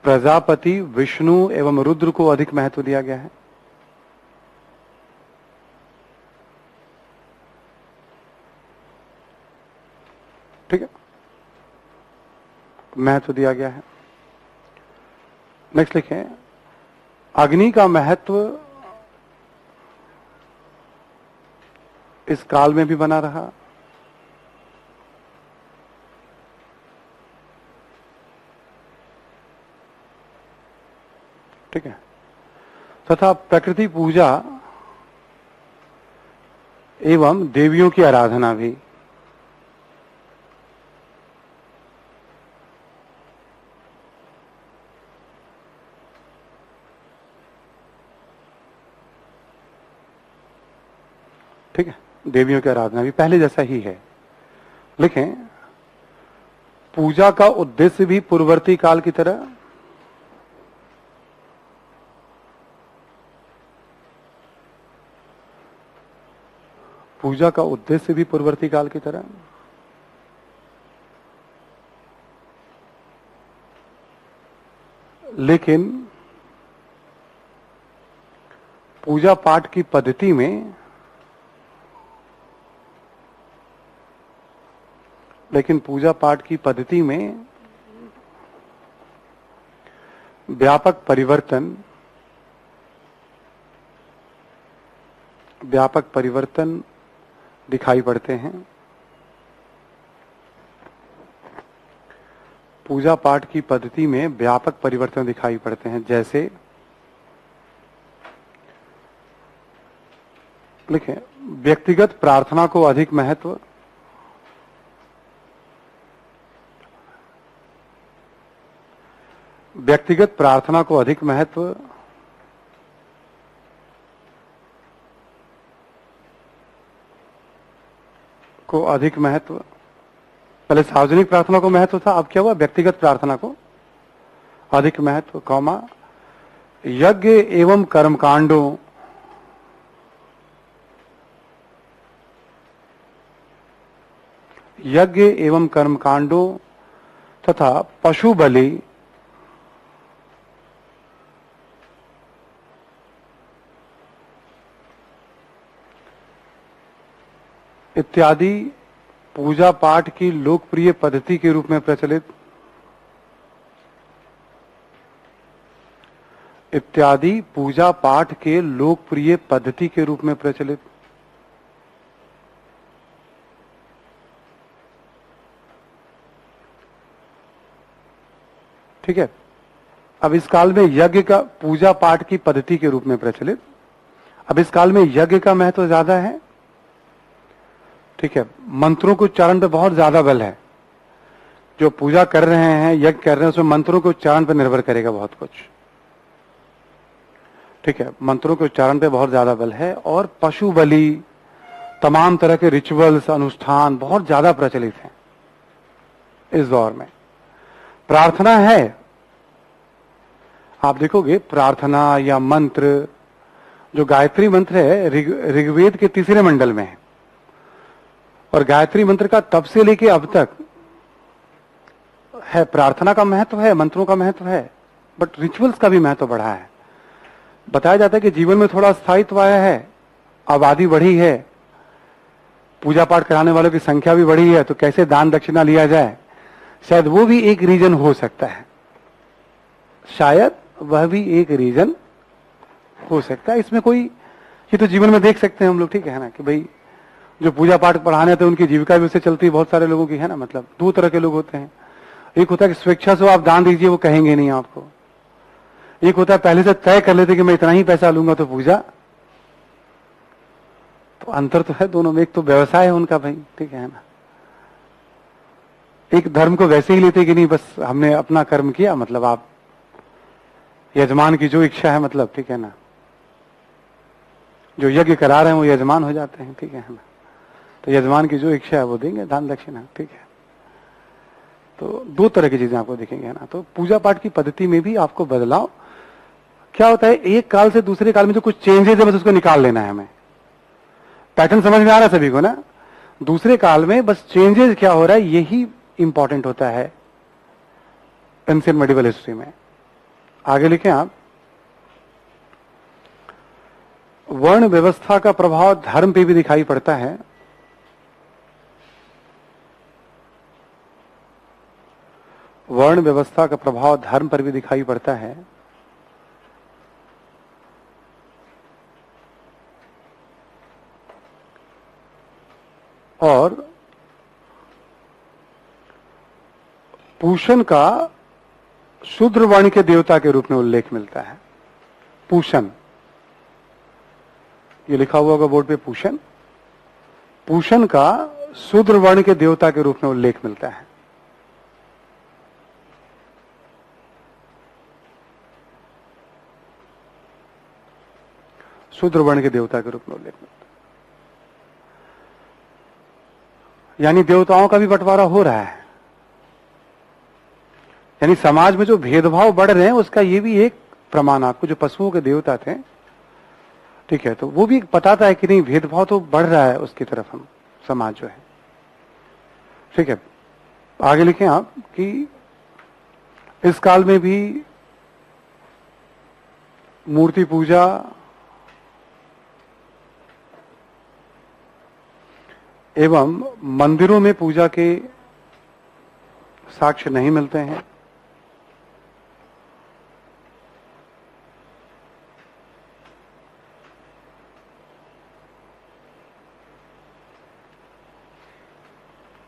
प्रजापति, विष्णु एवं रुद्र को अधिक महत्व दिया गया है। ठीक है, महत्व दिया गया है। नेक्स्ट लिखें, अग्नि का महत्व इस काल में भी बना रहा, ठीक है, तथा प्रकृति पूजा एवं देवियों की आराधना भी। ठीक है, देवियों की आराधना भी पहले जैसा ही है। लिखें, पूजा का उद्देश्य भी पूर्ववर्ती काल की तरह, पूजा का उद्देश्य भी पूर्ववर्ती काल की तरह, लेकिन पूजा पाठ की पद्धति में व्यापक परिवर्तन दिखाई पड़ते हैं। पूजा पाठ की पद्धति में व्यापक परिवर्तन दिखाई पड़ते हैं। जैसे लिखें, व्यक्तिगत प्रार्थना को अधिक महत्व, व्यक्तिगत प्रार्थना को अधिक महत्व, पहले सार्वजनिक प्रार्थना को महत्व था, अब क्या हुआ, व्यक्तिगत प्रार्थना को अधिक महत्व, कौमा, यज्ञ एवं कर्मकांडों, यज्ञ एवं कर्मकांडों तथा पशु बलि इत्यादि पूजा पाठ की लोकप्रिय पद्धति के रूप में प्रचलित, इत्यादि पूजा पाठ के लोकप्रिय पद्धति के रूप में प्रचलित। ठीक है, अब इस काल में यज्ञ का, पूजा पाठ की पद्धति के रूप में प्रचलित, अब इस काल में यज्ञ का महत्व ज्यादा है। ठीक है, मंत्रों के उच्चारण पे बहुत ज्यादा बल है। जो पूजा कर रहे हैं, यज्ञ कर रहे हैं, उसमें मंत्रों के उच्चारण पर निर्भर करेगा बहुत कुछ। ठीक है, मंत्रों के उच्चारण पे बहुत ज्यादा बल है। और पशु बलि, तमाम तरह के रिचुअल्स, अनुष्ठान बहुत ज्यादा प्रचलित हैं इस दौर में। प्रार्थना है, आप देखोगे प्रार्थना या मंत्र, जो गायत्री मंत्र है ऋग्वेद के तीसरे मंडल में है, और गायत्री मंत्र का तब से लेके अब तक है। प्रार्थना का महत्व है, मंत्रों का महत्व है, बट रिचुअल्स का भी महत्व बढ़ा है। बताया जाता है कि जीवन में थोड़ा स्थायित्व आया है, आबादी बढ़ी है, पूजा पाठ कराने वालों की संख्या भी बढ़ी है, तो कैसे दान दक्षिणा लिया जाए, शायद वो भी एक रीजन हो सकता है। शायद वह भी एक रीजन हो सकता है। इसमें कोई, ये तो जीवन में देख सकते हैं हम लोग, ठीक है ना, कि भाई जो पूजा पाठ पढ़ाने थे उनकी जीविका भी उससे चलती है, बहुत सारे लोगों की, है ना। मतलब दो तरह के लोग होते हैं, एक होता है कि स्वेच्छा से आप दान दीजिए, वो कहेंगे नहीं आपको। एक होता है पहले से तय कर लेते कि मैं इतना ही पैसा लूंगा तो पूजा। तो अंतर तो है दोनों में, एक तो व्यवसाय है उनका भाई, ठीक है ना। एक धर्म को वैसे ही लेते कि नहीं, बस हमने अपना कर्म किया, मतलब आप यजमान की जो इच्छा है, मतलब ठीक है ना, जो यज्ञ करा रहे हैं वो यजमान हो जाते हैं, ठीक है ना। तो यजमान की जो इच्छा है वो देंगे दान दक्षिणा, ठीक है। तो दो तरह की चीजें आपको दिखेंगे ना। तो पूजा पाठ की पद्धति में भी आपको बदलाव क्या होता है, एक काल से दूसरे काल में जो कुछ चेंजेस है बस उसको निकाल लेना है हमें। पैटर्न समझ में आ रहा है सभी को ना। दूसरे काल में बस चेंजेस क्या हो रहा है यही इंपॉर्टेंट होता है एंशिएंट मेडिवल हिस्ट्री में। आगे लिखें आप, वर्ण व्यवस्था का प्रभाव धर्म पे भी दिखाई पड़ता है। वर्ण व्यवस्था का प्रभाव धर्म पर भी दिखाई पड़ता है। और पूषण का शूद्र वर्ण के देवता के रूप में उल्लेख मिलता है। पूषण, ये लिखा हुआ होगा बोर्ड पे, पूषण। पूषण का शूद्र वर्ण के देवता के रूप में उल्लेख मिलता है। शूद्र वर्ण के देवता के रूप में उल्लेख मिलता है, यानी देवताओं का भी बंटवारा हो रहा है। यानी समाज में जो भेदभाव बढ़ रहे हैं उसका ये भी एक प्रमाण, आपको जो पशुओं के देवता थे, ठीक है, तो वो भी बताता है कि नहीं भेदभाव तो बढ़ रहा है उसकी तरफ हम समाज जो है। ठीक है, आगे लिखें आप कि इस काल में भी मूर्ति पूजा एवं मंदिरों में पूजा के साक्ष्य नहीं मिलते हैं।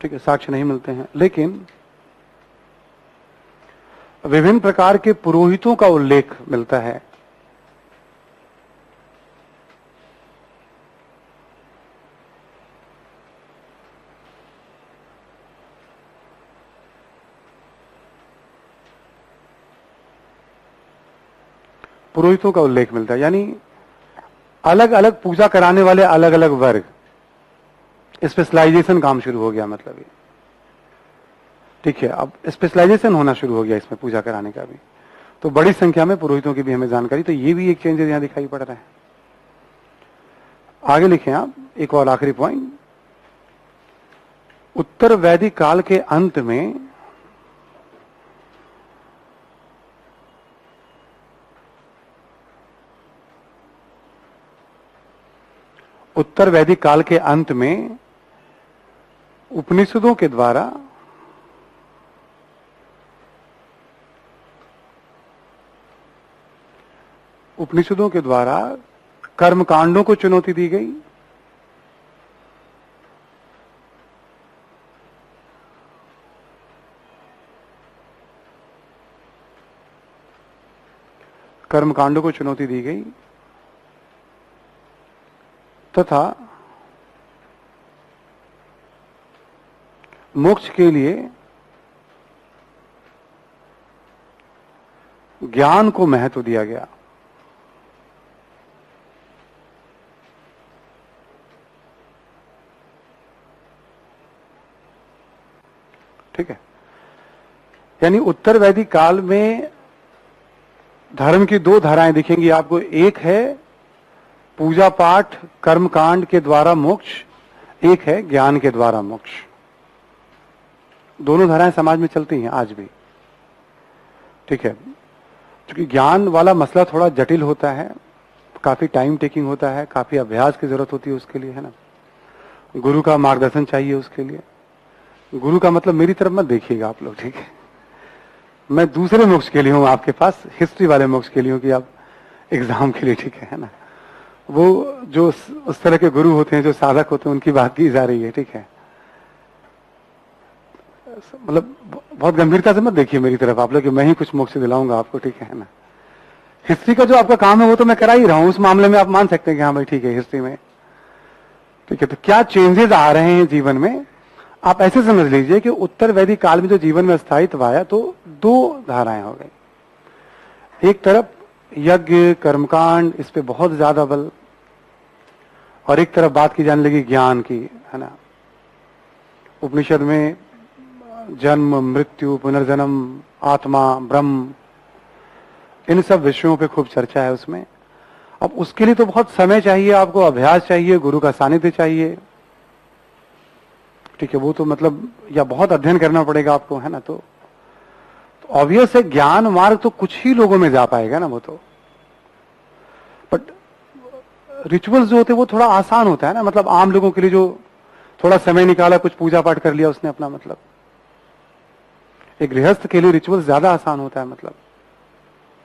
ठीक है, साक्ष्य नहीं मिलते हैं, लेकिन विभिन्न प्रकार के पुरोहितों का उल्लेख मिलता है। पुरोहितों का उल्लेख मिलता है, यानी अलग अलग पूजा कराने वाले अलग अलग वर्ग, स्पेशलाइजेशन काम शुरू हो गया, मतलब ये। ठीक है, अब स्पेशलाइजेशन होना शुरू हो गया इसमें पूजा कराने का भी, तो बड़ी संख्या में पुरोहितों की भी हमें जानकारी, तो ये भी एक चेंजेस यहां दिखाई पड़ रहा है। आगे लिखें आप, एक और आखिरी पॉइंट, उत्तर वैदिक काल के अंत में उत्तर वैदिक काल के अंत में उपनिषदों के द्वारा कर्मकांडों को चुनौती दी गई। कर्मकांडों को चुनौती दी गई तथा मोक्ष के लिए ज्ञान को महत्व दिया गया। ठीक है, यानी उत्तर वैदिक काल में धर्म की दो धाराएं दिखेंगी आपको, एक है पूजा पाठ कर्मकांड के द्वारा मोक्ष, एक है ज्ञान के द्वारा मोक्ष। दोनों धाराएं समाज में चलती हैं आज भी। ठीक है, क्योंकि ज्ञान वाला मसला थोड़ा जटिल होता है, काफी टाइम टेकिंग होता है, काफी अभ्यास की जरूरत होती है उसके लिए, है ना। गुरु का मार्गदर्शन चाहिए उसके लिए। गुरु का मतलब मेरी तरफ मत देखिएगा आप लोग, ठीक है, मैं दूसरे मोक्ष के लिए हूं आपके पास, हिस्ट्री वाले मोक्ष के लिए हूं कि आप एग्जाम के लिए, ठीक है ना। वो जो उस तरह के गुरु होते हैं, जो साधक होते हैं, उनकी बात की जा रही है। ठीक है, मतलब बहुत गंभीरता से मत देखिए मेरी तरफ आप लोग कि मैं ही कुछ मोक्ष दिलाऊंगा आपको, ठीक है ना। हिस्ट्री का जो आपका काम है वो तो मैं करा ही रहा हूं, उस मामले में आप मान सकते हैं कि हाँ भाई ठीक है, हिस्ट्री में ठीक है। तो क्या चेंजेस आ रहे हैं जीवन में, आप ऐसे समझ लीजिए कि उत्तर वैदिक काल में जो जीवन में स्थायित्व आया तो दो धाराएं हो गई। एक तरफ यज्ञ कर्मकांड, इस पे बहुत ज्यादा बल, और एक तरफ बात की जाने लगी ज्ञान की, है ना। उपनिषद में जन्म मृत्यु पुनर्जन्म आत्मा ब्रह्म, इन सब विषयों पे खूब चर्चा है उसमें। अब उसके लिए तो बहुत समय चाहिए, आपको अभ्यास चाहिए, गुरु का सानिध्य चाहिए। ठीक है, वो तो मतलब या बहुत अध्ययन करना पड़ेगा आपको, है ना। तो ऑब्वियस है ज्ञान मार्ग तो कुछ ही लोगों में जा पाएगा ना वो तो। बट रिचुअल्स जो होते हैं वो थोड़ा आसान होता है ना, मतलब आम लोगों के लिए जो थोड़ा समय निकाला, कुछ पूजा पाठ कर लिया उसने अपना, मतलब एक गृहस्थ के लिए रिचुअल्स ज्यादा आसान होता है, मतलब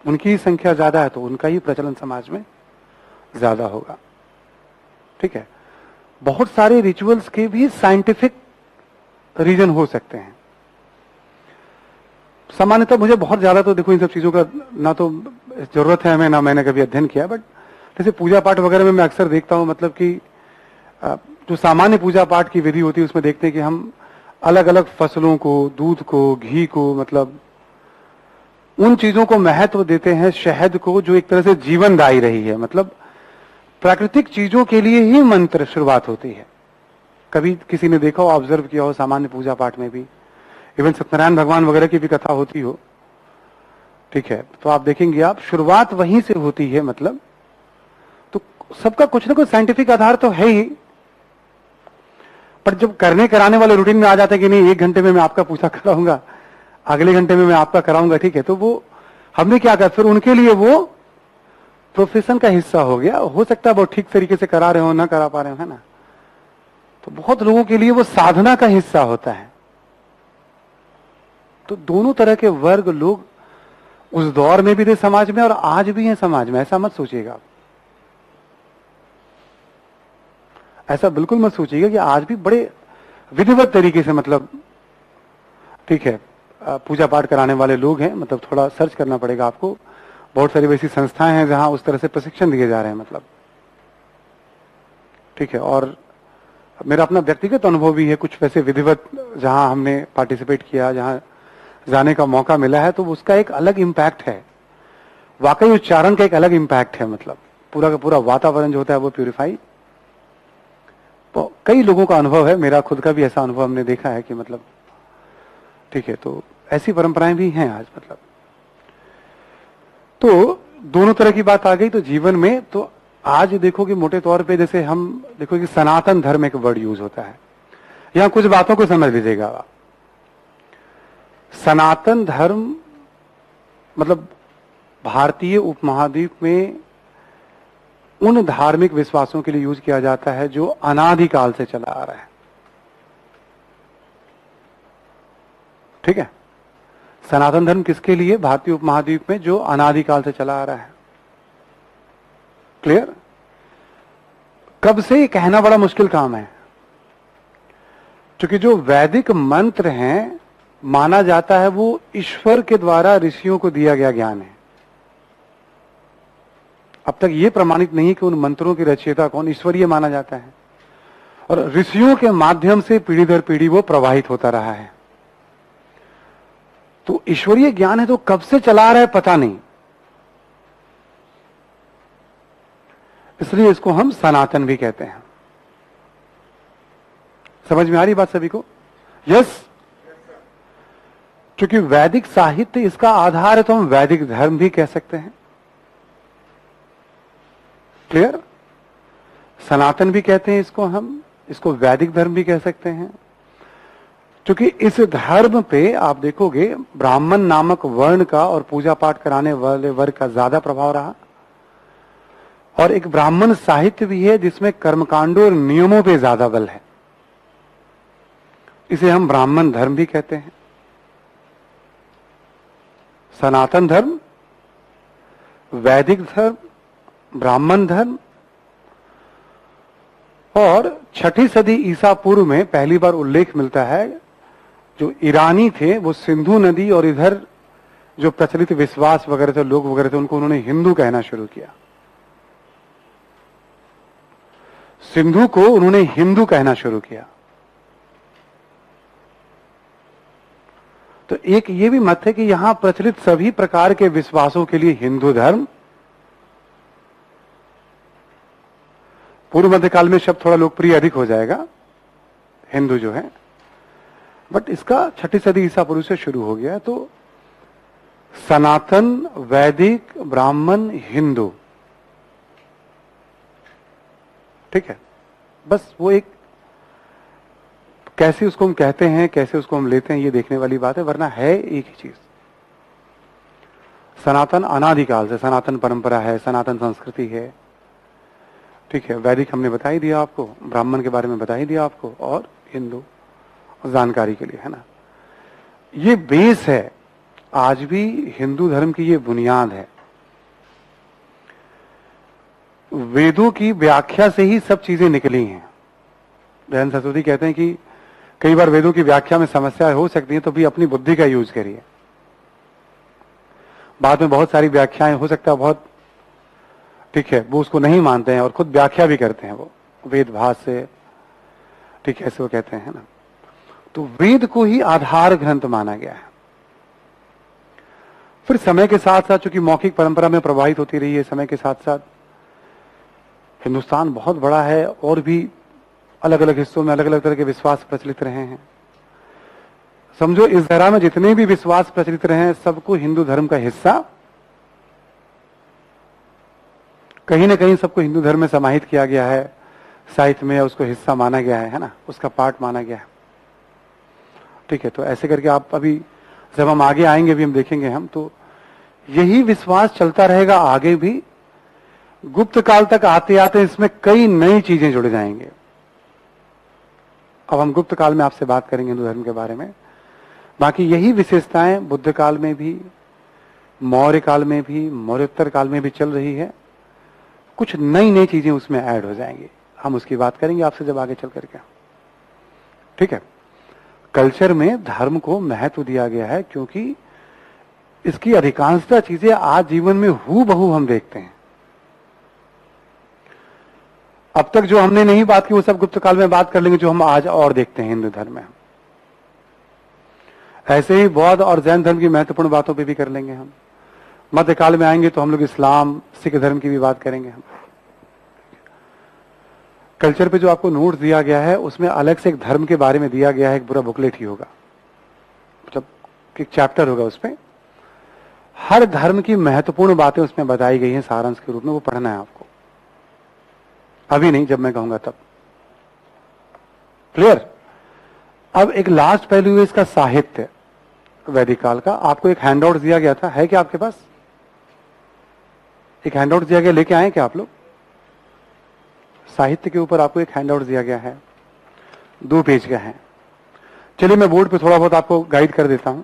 उनकी ही संख्या ज्यादा है तो उनका ही प्रचलन समाज में ज्यादा होगा। ठीक है, बहुत सारे रिचुअल्स के भी साइंटिफिक रीजन हो सकते हैं। सामान्यतः मुझे बहुत ज्यादा तो देखो इन सब चीजों का ना तो जरूरत है हमें, ना मैंने कभी अध्ययन किया, बट जैसे पूजा पाठ वगैरह में मैं अक्सर देखता हूं, मतलब कि जो सामान्य पूजा पाठ की विधि होती है उसमें देखते हैं कि हम अलग अलग फसलों को, दूध को, घी को, मतलब उन चीजों को महत्व देते हैं, शहद को, जो एक तरह से जीवनदायी रही है। मतलब प्राकृतिक चीजों के लिए ही मंत्र शुरुआत होती है। कभी किसी ने देखा हो, ऑब्जर्व किया हो, सामान्य पूजा पाठ में भी, इवन सत्यनारायण भगवान वगैरह की भी कथा होती हो, ठीक है, तो आप देखेंगे आप शुरुआत वहीं से होती है। मतलब तो सबका कुछ ना कुछ साइंटिफिक आधार तो है ही, पर जब करने कराने वाले रूटीन में आ जाते हैं कि नहीं 1 घंटे में मैं आपका पूजा कराऊंगा, अगले घंटे में मैं आपका कराऊंगा, ठीक है, तो वो हमने क्या कहा, फिर उनके लिए वो प्रोफेशन का हिस्सा हो गया। हो सकता है वो ठीक तरीके से करा रहे हो, ना करा पा रहे हो, है ना। तो बहुत लोगों के लिए वो साधना का हिस्सा होता है। तो दोनों तरह के वर्ग लोग उस दौर में भी थे समाज में और आज भी हैं समाज में, ऐसा मत सोचिएगा आप। ऐसा बिल्कुल मत सोचिएगा कि आज भी बड़े विधिवत तरीके से, मतलब ठीक है, पूजा पाठ कराने वाले लोग हैं। मतलब थोड़ा सर्च करना पड़ेगा आपको, बहुत सारी वैसी संस्थाएं हैं जहां उस तरह से प्रशिक्षण दिए जा रहे हैं, मतलब ठीक है। और मेरा अपना व्यक्तिगत अनुभव भी है, कुछ वैसे विधिवत जहां हमने पार्टिसिपेट किया, जहां जाने का मौका मिला है, तो उसका एक अलग इम्पैक्ट है। वाकई उच्चारण का एक अलग इम्पैक्ट है, मतलब पूरा का पूरा वातावरण जो होता है वो प्यूरिफाई। तो कई लोगों का अनुभव है, मेरा खुद का भी ऐसा अनुभव हमने देखा है कि मतलब ठीक है, तो ऐसी परंपराएं भी हैं आज। मतलब तो दोनों तरह की बात आ गई। तो जीवन में तो आज देखो कि मोटे तौर पे जैसे हम देखो कि सनातन धर्म एक वर्ड यूज होता है, यहां कुछ बातों को समझ लीजिएगा आप। सनातन धर्म मतलब भारतीय उपमहाद्वीप में उन धार्मिक विश्वासों के लिए यूज किया जाता है जो अनादिकाल से चला आ रहा है। ठीक है, सनातन धर्म किसके लिए? भारतीय उपमहाद्वीप में जो अनादिकाल से चला आ रहा है। क्लियर? कब से ये कहना बड़ा मुश्किल काम है, क्योंकि जो वैदिक मंत्र हैं माना जाता है वो ईश्वर के द्वारा ऋषियों को दिया गया ज्ञान है। अब तक ये प्रमाणित नहीं कि उन मंत्रों की रचयिता कौन, ईश्वरीय माना जाता है, और ऋषियों के माध्यम से पीढ़ी दर पीढ़ी वो प्रवाहित होता रहा है। तो ईश्वरीय ज्ञान है, तो कब से चला रहा है पता नहीं, इसलिए इसको हम सनातन भी कहते हैं। समझ में आ रही बात सभी को? यस। क्योंकि वैदिक साहित्य इसका आधार है, तो हम वैदिक धर्म भी कह सकते हैं। क्लियर? सनातन भी कहते हैं इसको हम, इसको वैदिक धर्म भी कह सकते हैं, क्योंकि इस धर्म पे आप देखोगे ब्राह्मण नामक वर्ण का और पूजा पाठ कराने वाले वर्ग का ज्यादा प्रभाव रहा, और एक ब्राह्मण साहित्य भी है जिसमें कर्मकांडों और नियमों पे ज्यादा बल है। इसे हम ब्राह्मण धर्म भी कहते हैं। सनातन धर्म, वैदिक धर्म, ब्राह्मण धर्म, और 6ठी सदी ईसा पूर्व में पहली बार उल्लेख मिलता है, जो ईरानी थे वो सिंधु नदी और इधर जो प्रचलित विश्वास वगैरह थे, लोग वगैरह थे, उनको उन्होंने हिंदू कहना शुरू किया। सिंधु को उन्होंने हिंदू कहना शुरू किया। तो एक ये भी मत है कि यहां प्रचलित सभी प्रकार के विश्वासों के लिए हिंदू धर्म। पूर्व मध्यकाल में शब्द थोड़ा लोकप्रिय अधिक हो जाएगा हिंदू जो है, बट इसका 6ठी सदी ईसा पूर्व से शुरू हो गया। तो सनातन, वैदिक, ब्राह्मण, हिंदू, ठीक है, बस वो एक कैसे उसको हम कहते हैं, कैसे उसको हम लेते हैं, ये देखने वाली बात है, वरना है एक ही चीज। सनातन अनादिकाल से सनातन परंपरा है, सनातन संस्कृति है, ठीक है। वैदिक हमने बता ही दिया आपको, ब्राह्मण के बारे में बता ही दिया आपको, और हिंदू जानकारी के लिए, है ना। ये बेस है, आज भी हिंदू धर्म की ये बुनियाद है। वेदों की व्याख्या से ही सब चीजें निकली हैं। दयानंद सरस्वती कहते हैं कि कई बार वेदों की व्याख्या में समस्या हो सकती है, तो भी अपनी बुद्धि का यूज करिए। बाद में बहुत सारी व्याख्याएं हो सकता है, बहुत ठीक है, वो उसको नहीं मानते हैं और खुद व्याख्या भी करते हैं वो वेद भाष से, ठीक है, ऐसे वो कहते हैं ना। तो वेद को ही आधार ग्रंथ माना गया है। फिर समय के साथ साथ, चूंकि मौखिक परंपरा में प्रभावित होती रही है, समय के साथ साथ हिंदुस्तान बहुत बड़ा है और भी अलग अलग हिस्सों में अलग अलग तरह के विश्वास प्रचलित रहे हैं। समझो इस धारा में जितने भी विश्वास प्रचलित रहे हैं, सबको हिंदू धर्म का हिस्सा, कहीं ना कहीं सबको हिंदू धर्म में समाहित किया गया है, साहित्य में उसको हिस्सा माना गया है ना, उसका पार्ट माना गया है, ठीक है। तो ऐसे करके आप अभी जब हम आगे आएंगे भी हम देखेंगे, हम तो यही विश्वास चलता रहेगा आगे भी। गुप्त काल तक आते आते इसमें कई नई चीजें जुड़ जाएंगे। अब हम गुप्त काल में आपसे बात करेंगे हिंदू धर्म के बारे में। बाकी यही विशेषताएं बुद्ध काल में भी, मौर्य काल में भी, मौर्योत्तर काल में भी चल रही है। कुछ नई नई चीजें उसमें ऐड हो जाएंगी, हम उसकी बात करेंगे आपसे जब आगे चल करके, ठीक है। कल्चर में धर्म को महत्व दिया गया है क्योंकि इसकी अधिकांशतः चीजें आज जीवन में हूबहू हम देखते हैं। अब तक जो हमने नहीं बात की वो सब गुप्त काल में बात कर लेंगे, जो हम आज और देखते हैं हिंदू धर्म में। ऐसे ही बौद्ध और जैन धर्म की महत्वपूर्ण बातों पे भी कर लेंगे हम। मध्यकाल में आएंगे तो हम लोग इस्लाम, सिख धर्म की भी बात करेंगे हम। कल्चर पे जो आपको नोट्स दिया गया है उसमें अलग से एक धर्म के बारे में दिया गया है, एक पूरा बुकलेट ही होगा, मतलब एक चैप्टर होगा, उसमें हर धर्म की महत्वपूर्ण बातें उसमें बताई गई हैं सारांश के रूप में। वो पढ़ना है आपको, अभी नहीं, जब मैं कहूंगा तब। क्लियर। अब एक लास्ट पहलू है इसका, साहित्य वैदिक काल का। आपको एक हैंडआउट दिया गया था, है क्या आपके पास? एक हैंडआउट दिया गया, लेके आए क्या आप लोग? साहित्य के ऊपर आपको एक हैंडआउट दिया गया है, 2 पेज का है। चलिए मैं बोर्ड पे थोड़ा बहुत आपको गाइड कर देता हूं,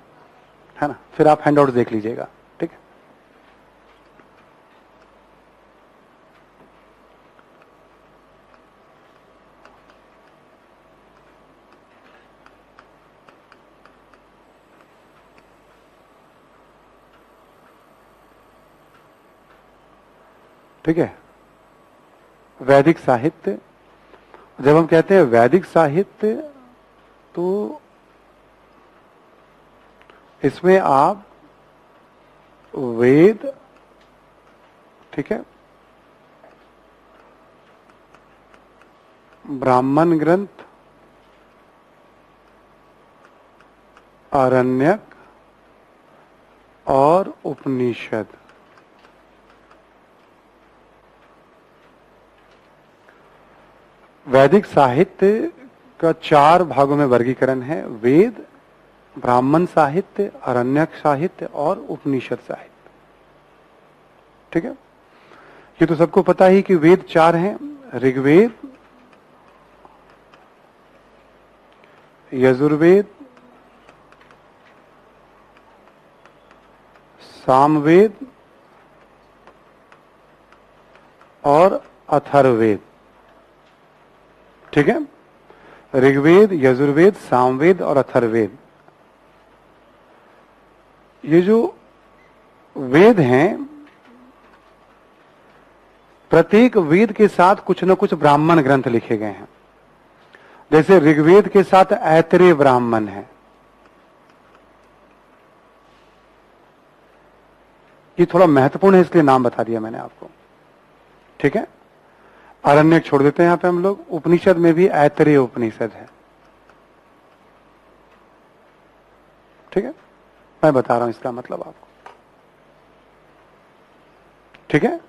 है ना, फिर आप हैंडआउट देख लीजिएगा, ठीक है। ठीक है। वैदिक साहित्य, जब हम कहते हैं वैदिक साहित्य तो इसमें आप वेद, ठीक है, ब्राह्मण ग्रंथ, आरण्यक और उपनिषद, वैदिक साहित्य का 4 भागों में वर्गीकरण है। वेद, ब्राह्मण साहित्य, आरण्यक साहित्य और उपनिषद साहित्य, ठीक है। ये तो सबको पता ही कि वेद 4 हैं, ऋग्वेद, यजुर्वेद, सामवेद और अथर्ववेद, ठीक है। ऋग्वेद, यजुर्वेद, सामवेद और अथर्ववेद, ये जो वेद हैं, प्रत्येक वेद के साथ कुछ न कुछ ब्राह्मण ग्रंथ लिखे गए हैं। जैसे ऋग्वेद के साथ ऐतरेय ब्राह्मण है, ये थोड़ा महत्वपूर्ण है इसलिए नाम बता दिया मैंने आपको, ठीक है। आरण्यक छोड़ देते हैं यहां पे हम लोग। उपनिषद में भी ऐतरेय उपनिषद है, ठीक है, मैं बता रहा हूं इसका मतलब आपको, ठीक है।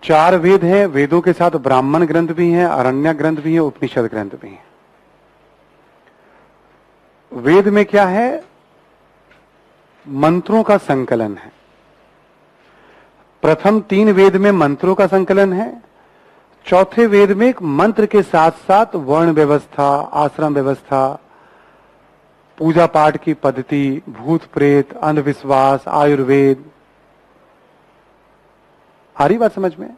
4 वेद हैं, वेदों के साथ ब्राह्मण ग्रंथ भी हैं, आरण्यक ग्रंथ भी हैं, उपनिषद ग्रंथ भी हैं, वेद में क्या है? मंत्रों का संकलन है। प्रथम 3 वेद में मंत्रों का संकलन है। चौथे वेद में एक मंत्र के साथ साथ वर्ण व्यवस्था, आश्रम व्यवस्था, पूजा पाठ की पद्धति, भूत प्रेत, अंधविश्वास, आयुर्वेद। आ रही बात समझ में?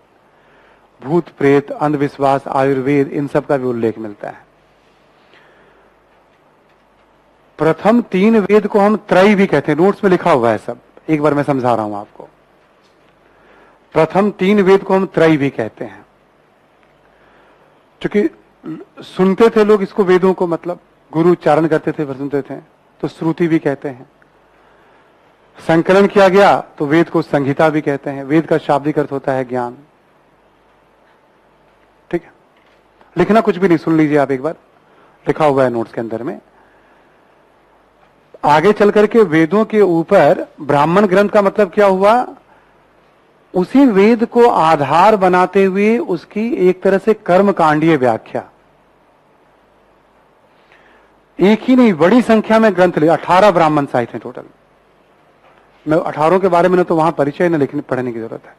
भूत प्रेत, अंधविश्वास, आयुर्वेद, इन सब का भी उल्लेख मिलता है। प्रथम 3 वेद को हम त्रय भी कहते हैं, नोट्स में लिखा हुआ है सब, एक बार मैं समझा रहा हूं आपको। प्रथम 3 वेद को हम त्रय भी कहते हैं, क्योंकि सुनते थे लोग इसको, वेदों को, मतलब गुरु उच्चारण करते थे फिर सुनते थे, तो श्रुति भी कहते हैं। संकलन किया गया तो वेद को संहिता भी कहते हैं। वेद का शाब्दिक अर्थ होता है ज्ञान। ठीक है, लिखना कुछ भी नहीं, सुन लीजिए आप एक बार, लिखा हुआ है नोट्स के अंदर में। आगे चल करके वेदों के ऊपर ब्राह्मण ग्रंथ का मतलब क्या हुआ? उसी वेद को आधार बनाते हुए उसकी एक तरह से कर्मकांडीय व्याख्या। एक ही नहीं, बड़ी संख्या में ग्रंथ ले, 18 ब्राह्मण साहित्य हैं टोटल। मैं 18 के बारे में ना तो वहां परिचय न लिखने पढ़ने की जरूरत है।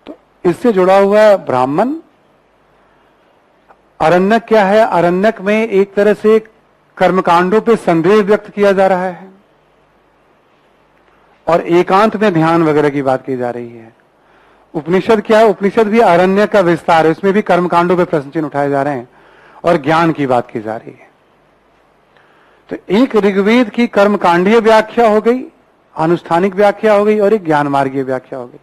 तो इससे जुड़ा हुआ है ब्राह्मण। अरण्यक क्या है? अरण्यक में एक तरह से कर्मकांडों पे संदेह व्यक्त किया जा रहा है और एकांत में ध्यान वगैरह की बात की जा रही है। उपनिषद क्या है? उपनिषद भी अरण्यक का विस्तार है, उसमें भी कर्मकांडों पे प्रश्न चिन्ह उठाए जा रहे हैं और ज्ञान की बात की जा रही है। तो एक ऋग्वेद की कर्मकांडीय व्याख्या हो गई, अनुष्ठानिक व्याख्या हो गई, और एक ज्ञान मार्गीय व्याख्या हो गई।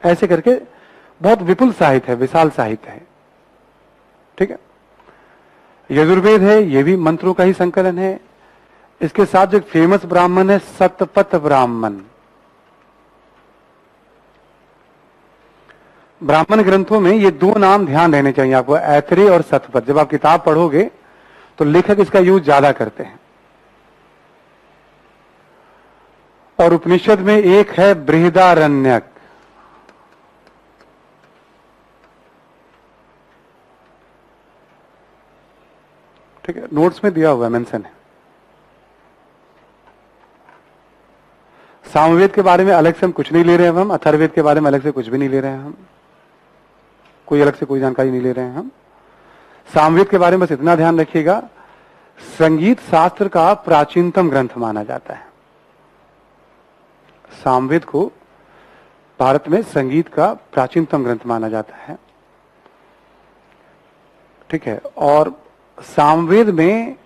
ऐसे करके बहुत विपुल साहित्य है, विशाल साहित्य है। ठीक है, यजुर्वेद है, ये भी मंत्रों का ही संकलन है। इसके साथ जो फेमस ब्राह्मण है सतपथ ब्राह्मण। ब्राह्मण ग्रंथों में ये 2 नाम ध्यान देने चाहिए आपको, ऐतरेय और सतपथ। जब आप किताब पढ़ोगे तो लेखक इसका यूज ज्यादा करते हैं। और उपनिषद में एक है बृहदारण्यक। ठीक है, नोट्स में दिया हुआ है, मेंशन है। सामवेद के बारे में अलग से हम कुछ नहीं ले रहे हैं हम, अथर्ववेद के बारे में अलग से कुछ भी नहीं ले रहे हैं हम, कोई अलग से कोई जानकारी नहीं ले रहे हैं हम। सामवेद के बारे में बस इतना ध्यान रखिएगा, संगीत शास्त्र का प्राचीनतम ग्रंथ माना जाता है। सामवेद को भारत में संगीत का प्राचीनतम ग्रंथ माना जाता है। ठीक है, और सामवेद में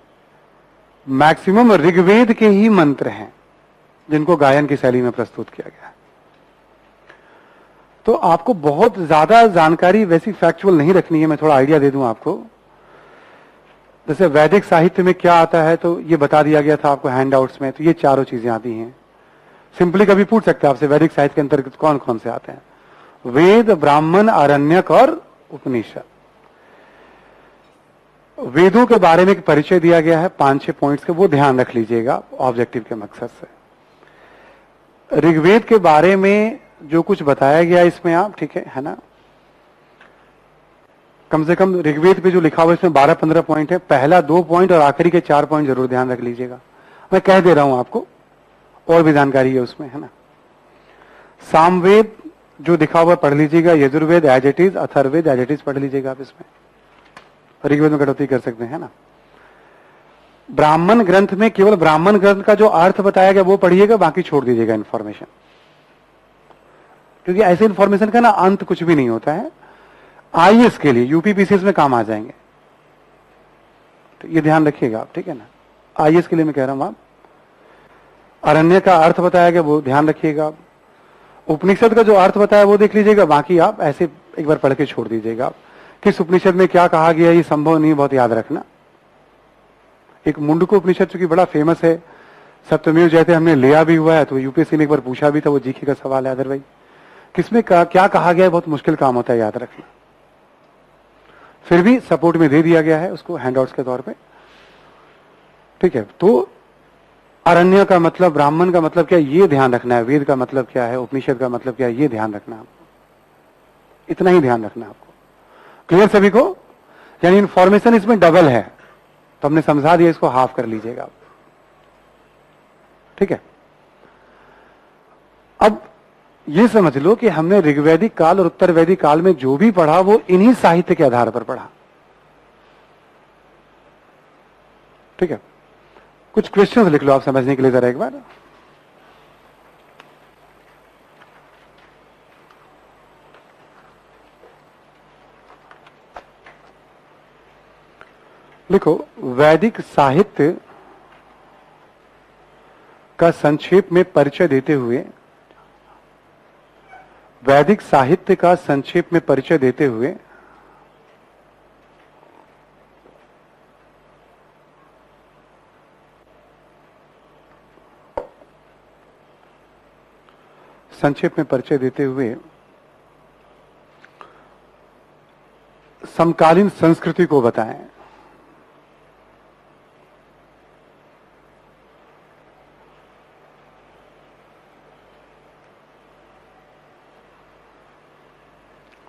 मैक्सिमम ऋग्वेद के ही मंत्र हैं जिनको गायन की शैली में प्रस्तुत किया गया है। तो आपको बहुत ज्यादा जानकारी वैसी फैक्चुअल नहीं रखनी है, मैं थोड़ा आइडिया दे दूं आपको। जैसे वैदिक साहित्य में क्या आता है तो ये बता दिया गया था आपको हैंडआउट्स में, तो ये चारों चीजें आती हैं। सिंपली कभी पूछ सकते हैं आपसे वैदिक साहित्य के अंतर्गत कौन कौन से आते हैं? वेद, ब्राह्मण, आरण्यक और उपनिषद। वेदों के बारे में एक परिचय दिया गया है 5-6 पॉइंट्स के, वो ध्यान रख लीजिएगा ऑब्जेक्टिव के मकसद से। ऋग्वेद के बारे में जो कुछ बताया गया इसमें आप, ठीक है ना, कम से कम ऋग्वेद पे जो लिखा हुआ है इसमें 12-15 पॉइंट है। पहला 2 पॉइंट और आखिरी के 4 पॉइंट जरूर ध्यान रख लीजिएगा, मैं कह दे रहा हूं आपको, और भी जानकारी है उसमें, है ना। सामवेद जो लिखा हुआ पढ़ लीजिएगा, Yajurveda as it is, Atharvaveda as it is पढ़ लीजिएगा आप, इसमें ऋग्वेद में कटौती कर सकते हैं ना। ब्राह्मण ग्रंथ में केवल ब्राह्मण ग्रंथ का जो अर्थ बताया गया वो पढ़िएगा, बाकी छोड़ दीजिएगा इंफॉर्मेशन, क्योंकि ऐसे इंफॉर्मेशन का ना अंत कुछ भी नहीं होता है। आईएएस के लिए, यूपीपीसीएस में काम आ जाएंगे, तो ये ध्यान रखिएगा आप, ठीक है ना। आईएएस के लिए मैं कह रहा हूं आप, अरण्य का अर्थ बताया गया वो ध्यान रखिएगा आप। उपनिषद का जो अर्थ बताया वो देख लीजिएगा, बाकी आप ऐसे एक बार पढ़ के छोड़ दीजिएगा आप। किस उपनिषद में क्या कहा गया ये संभव नहीं, बहुत याद रखना। एक मुंडको उपनिषद चूंकि बड़ा फेमस है, सत्यमेव जयते हमने लिया भी हुआ है, तो यूपीएससी ने एक बार पूछा भी था, वो जीके का सवाल है। अदरवाइज किसमें क्या कहा गया है बहुत मुश्किल काम होता है याद रखना, फिर भी सपोर्ट में दे दिया गया है उसको हैंडआउट्स के तौर पे, ठीक है। तो अरण्य का मतलब, ब्राह्मण का मतलब क्या, ये ध्यान रखना है। वेद का मतलब क्या है, उपनिषद का मतलब क्या है, ये ध्यान रखना है आपको, इतना ही ध्यान रखना है आपको। क्लियर सभी को? यानी इंफॉर्मेशन इसमें डबल है, तो हमने समझा दिया, इसको हाफ कर लीजिएगा। ठीक है, अब ये समझ लो कि हमने ऋग्वैदिक काल और उत्तर वैदिक काल में जो भी पढ़ा वो इन्हीं साहित्य के आधार पर पढ़ा। ठीक है, कुछ क्वेश्चंस लिख लो आप समझने के लिए जरा एक बार। लिखो, वैदिक साहित्य का संक्षेप में परिचय देते हुए, वैदिक साहित्य का संक्षेप में परिचय देते हुए समकालीन संस्कृति को बताएं।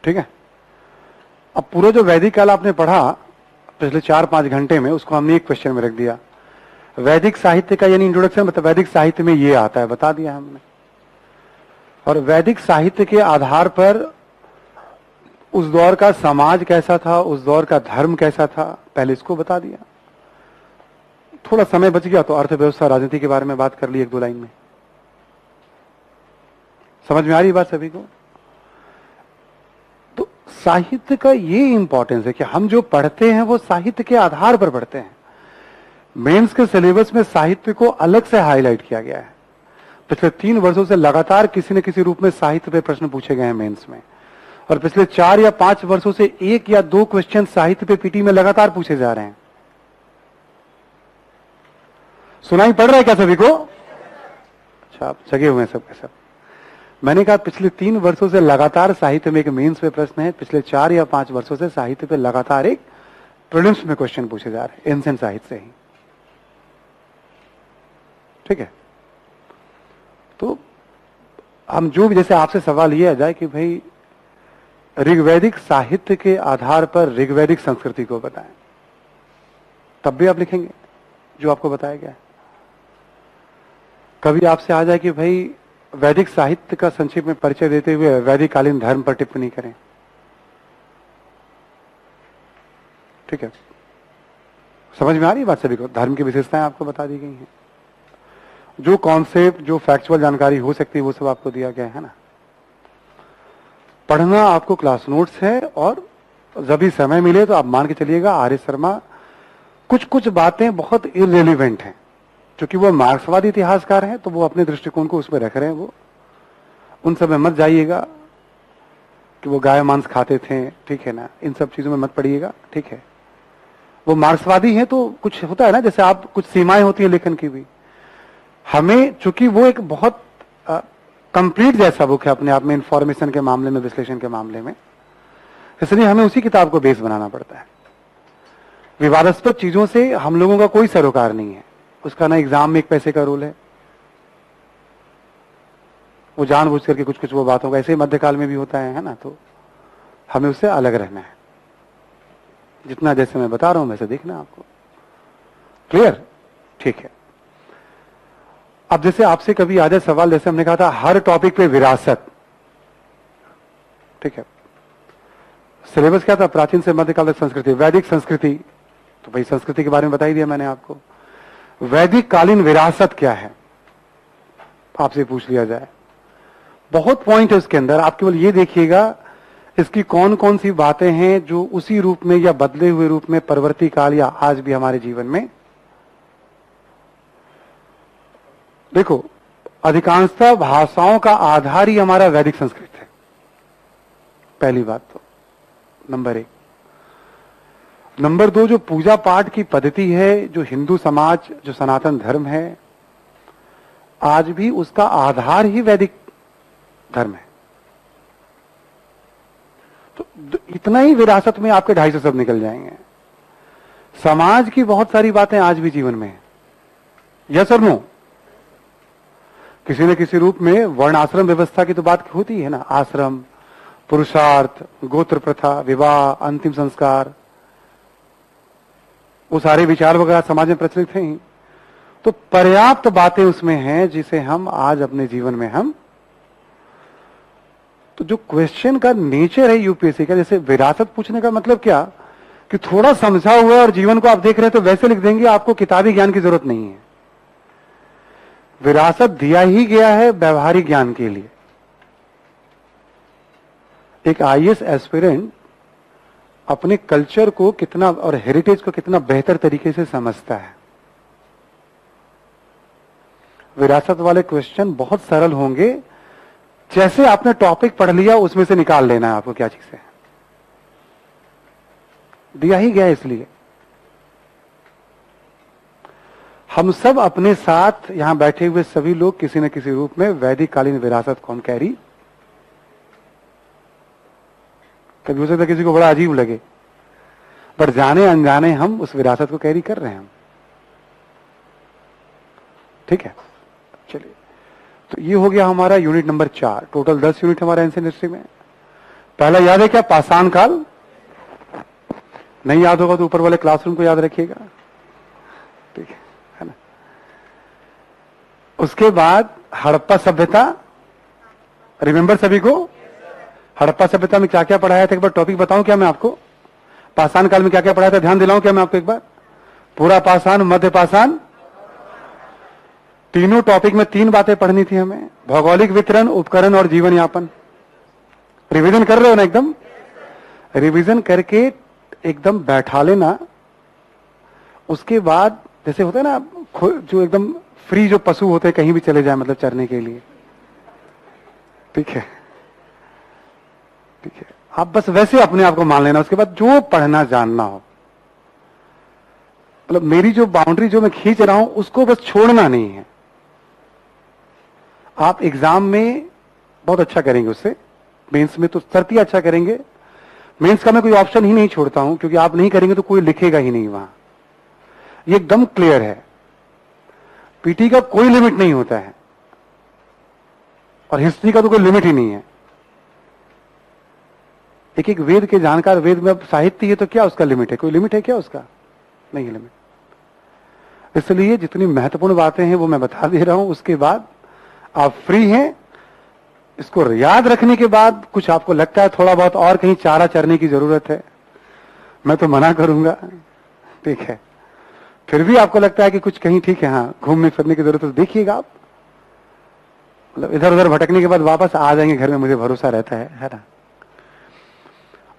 ठीक है, अब पूरा जो वैदिक काल आपने पढ़ा पिछले 4-5 घंटे में, उसको हमने एक क्वेश्चन में रख दिया। वैदिक साहित्य का यानी इंट्रोडक्शन, मतलब वैदिक साहित्य में ये आता है, बता दिया हमने। और वैदिक साहित्य के आधार पर उस दौर का समाज कैसा था, उस दौर का धर्म कैसा था, पहले इसको बता दिया। थोड़ा समय बच गया तो अर्थव्यवस्था, राजनीति के बारे में बात कर ली 1-2 लाइन में। समझ में आ रही बात सभी को? तो साहित्य का ये इंपॉर्टेंस है कि हम जो पढ़ते हैं वो साहित्य के आधार पर पढ़ते हैं। मेंस के सिलेबस में साहित्य को अलग से हाईलाइट किया गया है। पिछले 3 वर्षों से लगातार किसी न किसी रूप में साहित्य पे प्रश्न पूछे गए हैं मेंस में, और पिछले 4 या 5 वर्षों से 1 या 2 क्वेश्चन साहित्य पे पीटी में लगातार पूछे जा रहे हैं। सुनाई पड़ रहा है क्या सभी को? अच्छा, आप जगे हुए हैं सब के सब। मैंने कहा पिछले 3 वर्षों से लगातार साहित्य में एक मेंस पे प्रश्न है, पिछले 4 या 5 वर्षों से साहित्य पे लगातार एक प्रीलिम्स में क्वेश्चन पूछे जा रहे हैं, एंशिएंट साहित्य से ही। ठीक है, तो हम जो भी, जैसे आपसे सवाल ये आ जाए कि भाई ऋग्वैदिक साहित्य के आधार पर ऋग्वैदिक संस्कृति को बताएं, तब भी आप लिखेंगे जो आपको बताया गया है। कभी आपसे आ जाए कि भाई वैदिक साहित्य का संक्षेप में परिचय देते हुए वैदिक कालीन धर्म पर टिप्पणी करें। ठीक है, समझ में आ रही बात सभी को? धर्म की विशेषताएं आपको बता दी गई हैं, जो कॉन्सेप्ट, जो फैक्चुअल जानकारी हो सकती है वो सब आपको दिया गया है ना। पढ़ना आपको क्लास नोट्स है, और जब भी समय मिले तो आप मान के चलिएगा आर्य शर्मा कुछ कुछ बातें बहुत इररिलेवेंट हैं, क्योंकि वो मार्क्सवादी इतिहासकार हैं, तो वो अपने दृष्टिकोण को उसमें रख रहे हैं। वो उन सब में मत जाइएगा कि वो गाय मांस खाते थे, ठीक है ना, इन सब चीजों में मत पड़िएगा। ठीक है, वो मार्क्सवादी हैं तो कुछ होता है ना, जैसे आप, कुछ सीमाएं होती है लेखन की भी। हमें, चूंकि वो एक बहुत कंप्लीट जैसा बुक है अपने आप में, इंफॉर्मेशन के मामले में, विश्लेषण के मामले में, इसलिए हमें उसी किताब को बेस बनाना पड़ता है। विवादास्पद चीजों से हम लोगों का कोई सरोकार नहीं है, उसका ना एग्जाम में 1 पैसे का रोल है। वो जानबूझ करके कुछ कुछ वो बातों का, ऐसे ही मध्यकाल में भी होता है ना, तो हमें उससे अलग रहना है। जितना जैसे मैं बता रहा हूं वैसे देखना आपको। क्लियर? ठीक है, अब जैसे आपसे कभी आ जाए सवाल, जैसे हमने कहा था हर टॉपिक पे विरासत। ठीक है, सिलेबस क्या था? प्राचीन से मध्यकाल तक संस्कृति, वैदिक संस्कृति, तो भाई संस्कृति के बारे में बता ही दिया मैंने आपको। वैदिक कालीन विरासत क्या है आपसे पूछ लिया जाए, बहुत पॉइंट है उसके अंदर। आप केवल ये देखिएगा इसकी कौन कौन सी बातें हैं जो उसी रूप में या बदले हुए रूप में परवर्ती काल या आज भी हमारे जीवन में। देखो, अधिकांशतः भाषाओं का आधार ही हमारा वैदिक संस्कृत है, पहली बात तो, नंबर 1। नंबर 2, जो पूजा पाठ की पद्धति है, जो हिंदू समाज, जो सनातन धर्म है, आज भी उसका आधार ही वैदिक धर्म है। तो इतना ही विरासत में आपके 250 शब्द निकल जाएंगे। समाज की बहुत सारी बातें आज भी जीवन में है, यस और नो? किसी न किसी रूप में वर्ण आश्रम व्यवस्था की तो बात होती है ना, आश्रम, पुरुषार्थ, गोत्र प्रथा, विवाह, अंतिम संस्कार, वो सारे विचार वगैरह समाज में प्रचलित हैं ही, तो पर्याप्त बातें उसमें हैं जिसे हम आज अपने जीवन में हम, तो जो क्वेश्चन का नेचर है यूपीएससी का, जैसे विरासत पूछने का मतलब क्या कि थोड़ा समझा हुआ है और जीवन को आप देख रहे हैं तो वैसे लिख देंगे, आपको किताबी ज्ञान की जरूरत नहीं है। विरासत दिया ही गया है व्यवहारिक ज्ञान के लिए। एक आईएएस एस्पिरेंट अपने कल्चर को कितना और हेरिटेज को कितना बेहतर तरीके से समझता है। विरासत वाले क्वेश्चन बहुत सरल होंगे, जैसे आपने टॉपिक पढ़ लिया उसमें से निकाल लेना है आपको क्या चीज है, दिया ही गया है। इसलिए हम सब अपने साथ यहां बैठे हुए सभी लोग किसी न किसी रूप में वैदिक कालीन विरासत को हम कैरी, कभी हो सकता है किसी को बड़ा अजीब लगे, पर जाने अनजाने हम उस विरासत को कैरी कर रहे हैं। ठीक है, चलिए, तो ये हो गया हमारा यूनिट नंबर 4। टोटल 10 यूनिट हमारा एंशिएंट हिस्ट्री में। पहला याद है क्या? पाषाण काल। नहीं याद होगा तो ऊपर वाले क्लासरूम को याद रखिएगा, ठीक है ना। उसके बाद हड़प्पा सभ्यता, रिमेंबर सभी को? हड़प्पा सभ्यता में क्या क्या पढ़ाया था एक बार टॉपिक बताऊं क्या मैं आपको? पाषाण काल में क्या क्या पढ़ाया था ध्यान दिलाऊं क्या मैं आपको एक बार? पूरा पाषाण, मध्य पाषाण, तीनों टॉपिक में 3 बातें पढ़नी थी हमें। भौगोलिक वितरण, उपकरण और जीवन यापन। रिवीजन कर रहे हो ना? एकदम रिवीजन करके एकदम बैठा लेना। उसके बाद जैसे होता है ना, जो एकदम फ्री जो पशु होते हैं कहीं भी चले जाए, मतलब चरने के लिए, ठीक है, ठीक है, आप बस वैसे अपने आप को मान लेना। उसके बाद जो पढ़ना जानना हो, मतलब मेरी जो बाउंड्री जो मैं खींच रहा हूं उसको बस छोड़ना नहीं है। आप एग्जाम में बहुत अच्छा करेंगे, उससे मेंस में तो सरती अच्छा करेंगे। मेंस का मैं कोई ऑप्शन ही नहीं छोड़ता हूं, क्योंकि आप नहीं करेंगे तो कोई लिखेगा ही नहीं वहां, ये एकदम क्लियर है। पीटी का कोई लिमिट नहीं होता है और हिस्ट्री का तो कोई लिमिट ही नहीं है। एक एक वेद के जानकार, वेद में अब साहित्य है तो क्या उसका लिमिट है? कोई लिमिट है क्या उसका? नहीं है लिमिट। इसलिए जितनी महत्वपूर्ण बातें हैं वो मैं बता दे रहा हूं। उसके बाद आप फ्री हैं। इसको याद रखने के बाद कुछ आपको लगता है थोड़ा बहुत और कहीं चारा चरने की जरूरत है, मैं तो मना करूंगा, ठीक है। फिर भी आपको लगता है कि कुछ कहीं ठीक है, हाँ, घूमने फिरने की जरूरत है, तो देखिएगा आप, मतलब इधर उधर भटकने के बाद वापस आ जाएंगे घर में, मुझे भरोसा रहता है ना।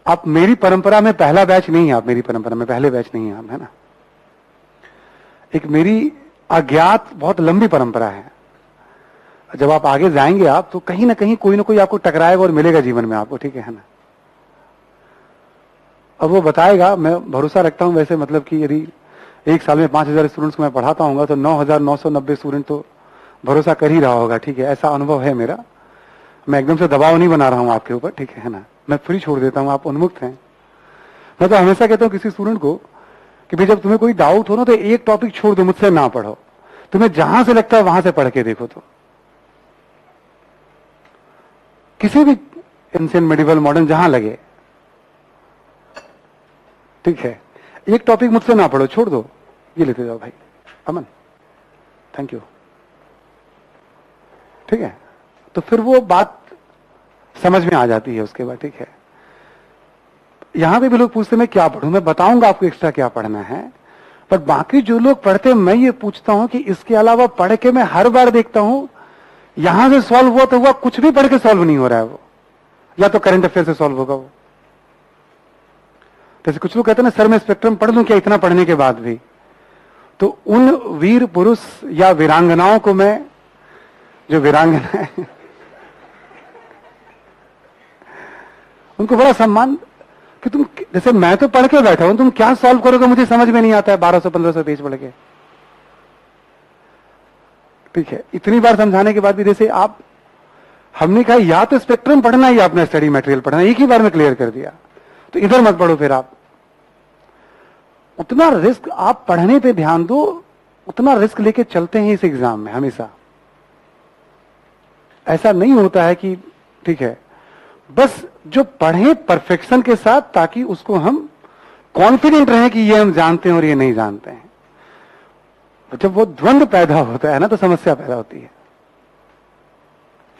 आप मेरी परंपरा में पहला बैच नहीं है, आप मेरी परंपरा में पहले बैच नहीं है आप, है ना। एक मेरी अज्ञात बहुत लंबी परंपरा है। जब आप आगे जाएंगे आप तो कहीं ना कहीं कोई ना कोई आपको टकराएगा और मिलेगा जीवन में आपको, ठीक है ना। अब वो बताएगा, मैं भरोसा रखता हूं वैसे, मतलब कि यदि एक साल में 5000 स्टूडेंट्स को मैं पढ़ाता हूँ तो 9990 स्टूडेंट तो भरोसा कर ही रहा होगा, ठीक है। ऐसा अनुभव है मेरा। मैं एकदम से दबाव नहीं बना रहा हूं आपके ऊपर, ठीक है ना। मैं फ्री छोड़ देता हूं, आप उन्मुक्त हैं। मैं तो हमेशा कहता हूं किसी स्टूडेंट को कि भाई जब तुम्हें कोई डाउट हो ना तो एक टॉपिक छोड़ दो, मुझसे ना पढ़ो, तुम्हें जहां से लगता है वहां से पढ़ के देखो। तो किसी भी एंशिएंट, मेडिवल, मॉडर्न, जहां लगे, ठीक है, एक टॉपिक मुझसे ना पढ़ो, छोड़ दो, ये लेते जाओ भाई। अमन, थैंक यू, ठीक है। तो फिर वो बात समझ में आ जाती है उसके बाद, ठीक है। यहां पे भी लोग पूछते मैं क्या पढ़ूं, मैं बताऊंगा आपको एक्स्ट्रा क्या पढ़ना है, पर बाकी जो लोग पढ़ते हैं मैं ये पूछता हूं कि इसके अलावा पढ़ के मैं हर बार देखता हूं यहां से सॉल्व हुआ तो हुआ, कुछ भी पढ़ के सॉल्व नहीं हो रहा है वो, या तो करंट अफेयर से सॉल्व होगा वो। जैसे कुछ लोग कहते हैं ना, सर मैं स्पेक्ट्रम पढ़ लूं क्या इतना पढ़ने के बाद भी? तो उन वीर पुरुष या वीरांगनाओं को मैं, जो वीरांगना है उनको बड़ा सम्मान कि तुम, जैसे मैं तो पढ़ के बैठा हूं, तुम क्या सॉल्व करोगे मुझे समझ में नहीं आता है 1200-1500 पेज पढ़ के, ठीक है। इतनी बार समझाने के बाद भी जैसे आप, हमने कहा या तो स्पेक्ट्रम पढ़ना है या अपना स्टडी मटेरियल पढ़ना, एक ही बार में क्लियर कर दिया, तो इधर मत पढ़ो। फिर आप उतना रिस्क, आप पढ़ने पे ध्यान दो, उतना रिस्क लेके चलते हैं इस एग्जाम में हमेशा। ऐसा नहीं होता है कि ठीक है, बस जो पढ़े परफेक्शन के साथ, ताकि उसको हम कॉन्फिडेंट रहे कि ये हम जानते हैं और ये नहीं जानते हैं। तो जब वो द्वंद्व पैदा होता है ना, तो समस्या पैदा होती है।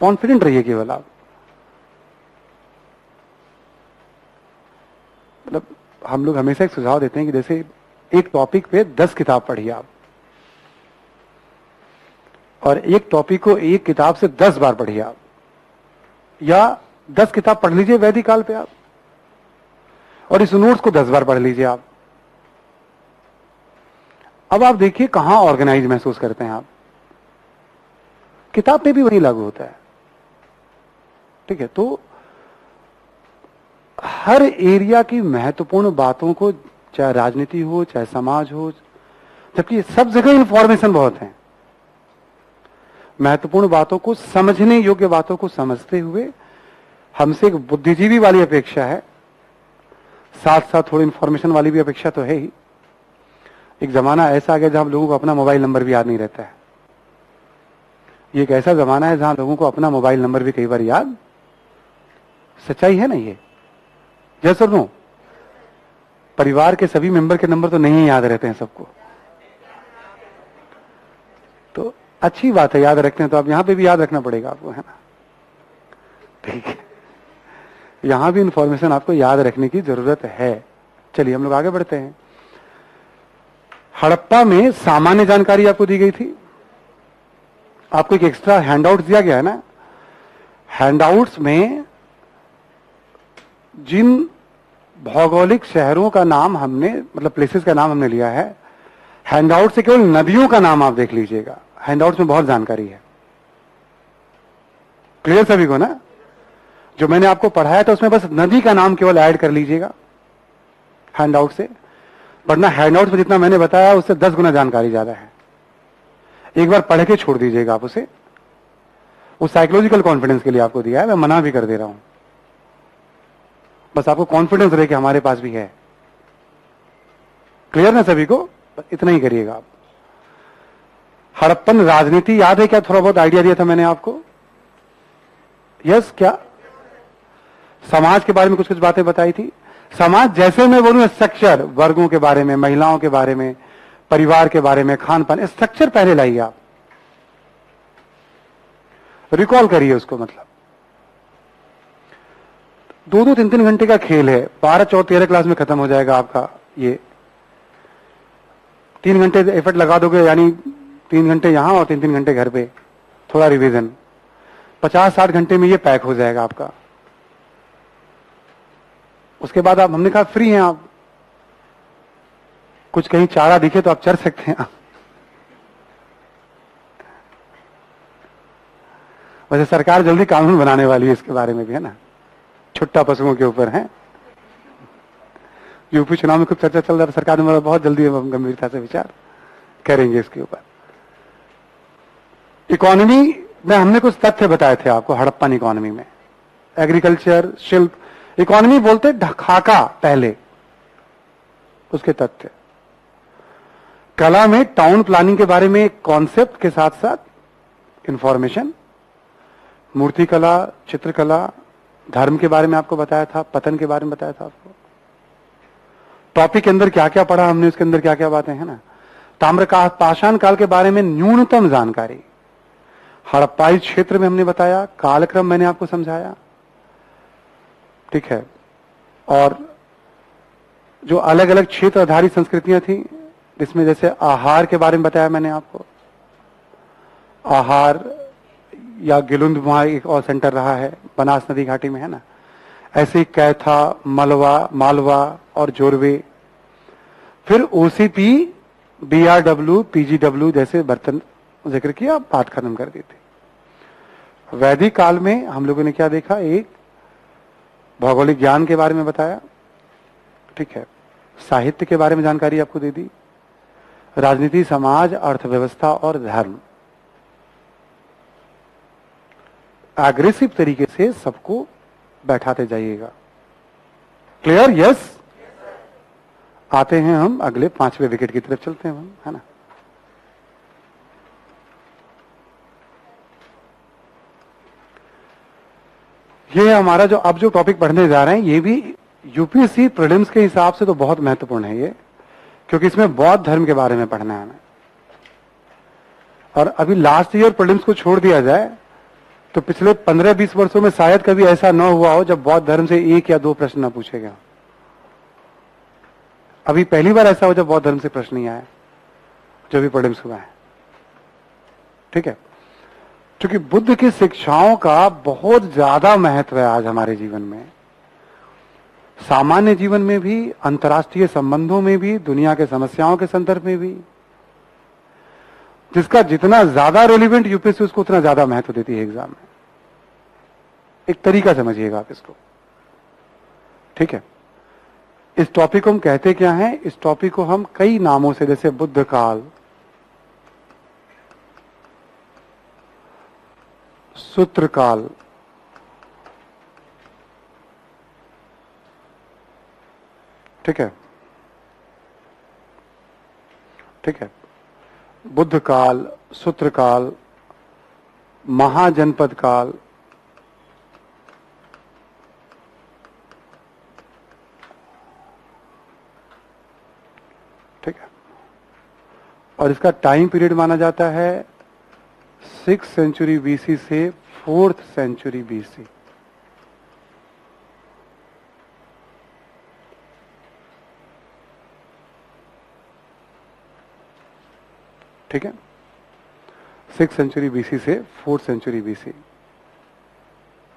कॉन्फिडेंट रहिए केवल आप। मतलब हम लोग हमेशा एक सुझाव देते हैं कि जैसे एक टॉपिक पे 10 किताब पढ़िए आप, और एक टॉपिक को एक किताब से 10 बार पढ़िए आप, या 10 किताब पढ़ लीजिए वैदिक काल पे आप, और इस नोट्स को 10 बार पढ़ लीजिए आप। अब आप देखिए कहां ऑर्गेनाइज महसूस करते हैं आप। किताब पे भी वही लागू होता है। ठीक है, तो हर एरिया की महत्वपूर्ण बातों को, चाहे राजनीति हो चाहे समाज हो, जबकि सब जगह इंफॉर्मेशन बहुत है, महत्वपूर्ण बातों को, समझने योग्य बातों को समझते हुए हमसे एक बुद्धिजीवी वाली अपेक्षा है, साथ साथ थोड़ी इंफॉर्मेशन वाली भी अपेक्षा तो है ही। एक जमाना ऐसा आ गया जहां लोगों को अपना मोबाइल नंबर भी याद नहीं रहता है। ये एक ऐसा जमाना है जहां लोगों को अपना मोबाइल नंबर भी कई बार याद, सच्चाई है ना ये? जैसे नो, परिवार के सभी मेंबर के नंबर तो नहीं याद रहते हैं सबको, तो अच्छी बात है, याद रखते हैं तो आप यहां पे भी याद रखना पड़ेगा आपको, है ना? ठीक है, यहां भी इंफॉर्मेशन आपको याद रखने की जरूरत है। चलिए हम लोग आगे बढ़ते हैं। हड़प्पा में सामान्य जानकारी आपको दी गई थी, आपको एक एक्स्ट्रा हैंडआउट दिया गया है ना। हैंडआउट्स में जिन भौगोलिक शहरों का नाम हमने, मतलब प्लेसेस का नाम हमने लिया है, हैंडआउट से केवल नदियों का नाम आप देख लीजिएगा। हैंडआउट्स में बहुत जानकारी है। क्लियर सभी को ना? जो मैंने आपको पढ़ाया था उसमें बस नदी का नाम केवल ऐड कर लीजिएगा हैंडआउट से, वरना हैंडआउट में जितना मैंने बताया उससे 10 गुना जानकारी ज्यादा है। एक बार पढ़ के छोड़ दीजिएगा आप उसे। वो साइकोलॉजिकल कॉन्फिडेंस के लिए आपको दिया है, मैं मना भी कर दे रहा हूं। बस आपको कॉन्फिडेंस रहे कि हमारे पास भी है। क्लियर ना सभी को? इतना ही करिएगा आप। हड़प्पन राजनीति याद है क्या? थोड़ा बहुत आइडिया दिया था मैंने आपको। यस, क्या समाज के बारे में कुछ कुछ बातें बताई थी। समाज जैसे मैं बोलूं, स्ट्रक्चर, वर्गों के बारे में, महिलाओं के बारे में, परिवार के बारे में, खान पान, स्ट्रक्चर पहले लाइए आप, रिकॉल करिए उसको। मतलब 2-2, 3-3 घंटे का खेल है। 12 और 13 क्लास में खत्म हो जाएगा आपका ये। 3 घंटे एफर्ट लगा दोगे, यानी 3 घंटे यहां और 3-3 घंटे घर पे, थोड़ा रिवीजन, 50-60 घंटे में ये पैक हो जाएगा आपका। उसके बाद आप, हमने कहा फ्री हैं आप, कुछ कहीं चारा दिखे तो आप चढ़ सकते हैं। वैसे सरकार जल्दी कानून बनाने वाली है इसके बारे में भी, है ना, छुट्टा पशुओं के ऊपर है। यूपी चुनाव में खूब चर्चा चल रहा है, सरकार ने बहुत जल्दी गंभीरता से विचार करेंगे इसके ऊपर। इकोनॉमी में हमने कुछ तथ्य बताए थे आपको। हड़प्पन इकोनॉमी में एग्रीकल्चर, शिल्प, इकोनॉमी बोलते खाका पहले, उसके तथ्य। कला में टाउन प्लानिंग के बारे में कॉन्सेप्ट के साथ साथ इंफॉर्मेशन, मूर्ति कला, चित्रकला, धर्म के बारे में आपको बताया था, पतन के बारे में बताया था आपको। टॉपिक के अंदर क्या क्या पढ़ा हमने, उसके अंदर क्या क्या बातें हैं ना। ताम्रकाल, पाषाण काल के बारे में न्यूनतम जानकारी। हड़प्पाई क्षेत्र में हमने बताया, कालक्रम मैंने आपको समझाया, ठीक है। और जो अलग अलग क्षेत्र आधारित संस्कृतियां थी, जिसमें जैसे आहार के बारे में बताया मैंने आपको। आहार या गिलुंद वहां एक और सेंटर रहा है, बनास नदी घाटी में, है ना। ऐसे ही कैथा, मलवा, मालवा और जोरवे। फिर ओसीपी, बीआरडब्ल्यू, पीजीडब्ल्यू जैसे बर्तन जिक्र किया, बात खत्म कर दी थी। वैदिक काल में हम लोगों ने क्या देखा? एक भौगोलिक ज्ञान के बारे में बताया, ठीक है। साहित्य के बारे में जानकारी आपको दे दी। राजनीति, समाज, अर्थव्यवस्था और धर्म, एग्रेसिव तरीके से सबको बैठाते जाइएगा। क्लियर? यस। आते हैं हम अगले 5वें विकेट की तरफ, चलते हैं हम, है ना। ये हमारा जो अब जो टॉपिक पढ़ने जा रहे हैं, ये भी यूपीएससी प्रीलिम्स के हिसाब से तो बहुत महत्वपूर्ण है ये, क्योंकि इसमें बौद्ध धर्म के बारे में पढ़ना है हमें। और अभी लास्ट ईयर प्रीलिम्स को छोड़ दिया जाए तो पिछले 15-20 वर्षों में शायद कभी ऐसा न हुआ हो जब बौद्ध धर्म से 1 या 2 प्रश्न न पूछे गए। अभी पहली बार ऐसा हो जब बौद्ध धर्म से प्रश्न नहीं आया जो भी प्रीलिम्स हुआ है। ठीक है, क्योंकि बुद्ध की शिक्षाओं का बहुत ज्यादा महत्व है आज हमारे जीवन में, सामान्य जीवन में भी, अंतर्राष्ट्रीय संबंधों में भी, दुनिया के समस्याओं के संदर्भ में भी। जिसका जितना ज्यादा रेलिवेंट यूपीएससी उसको उतना ज्यादा महत्व देती है एग्जाम में। एक तरीका समझिएगा आप इसको। ठीक है, इस टॉपिक को हम कहते क्या हैं? इस टॉपिक को हम कई नामों से, जैसे बुद्ध काल, सूत्र काल, ठीक है, ठीक है, बुद्ध काल, सूत्र काल, महाजनपद काल, ठीक है, और इसका टाइम पीरियड माना जाता है 6th सेंचुरी बीसी से 4th सेंचुरी बीसी। ठीक है, 6th सेंचुरी बीसी से 4th सेंचुरी बीसी।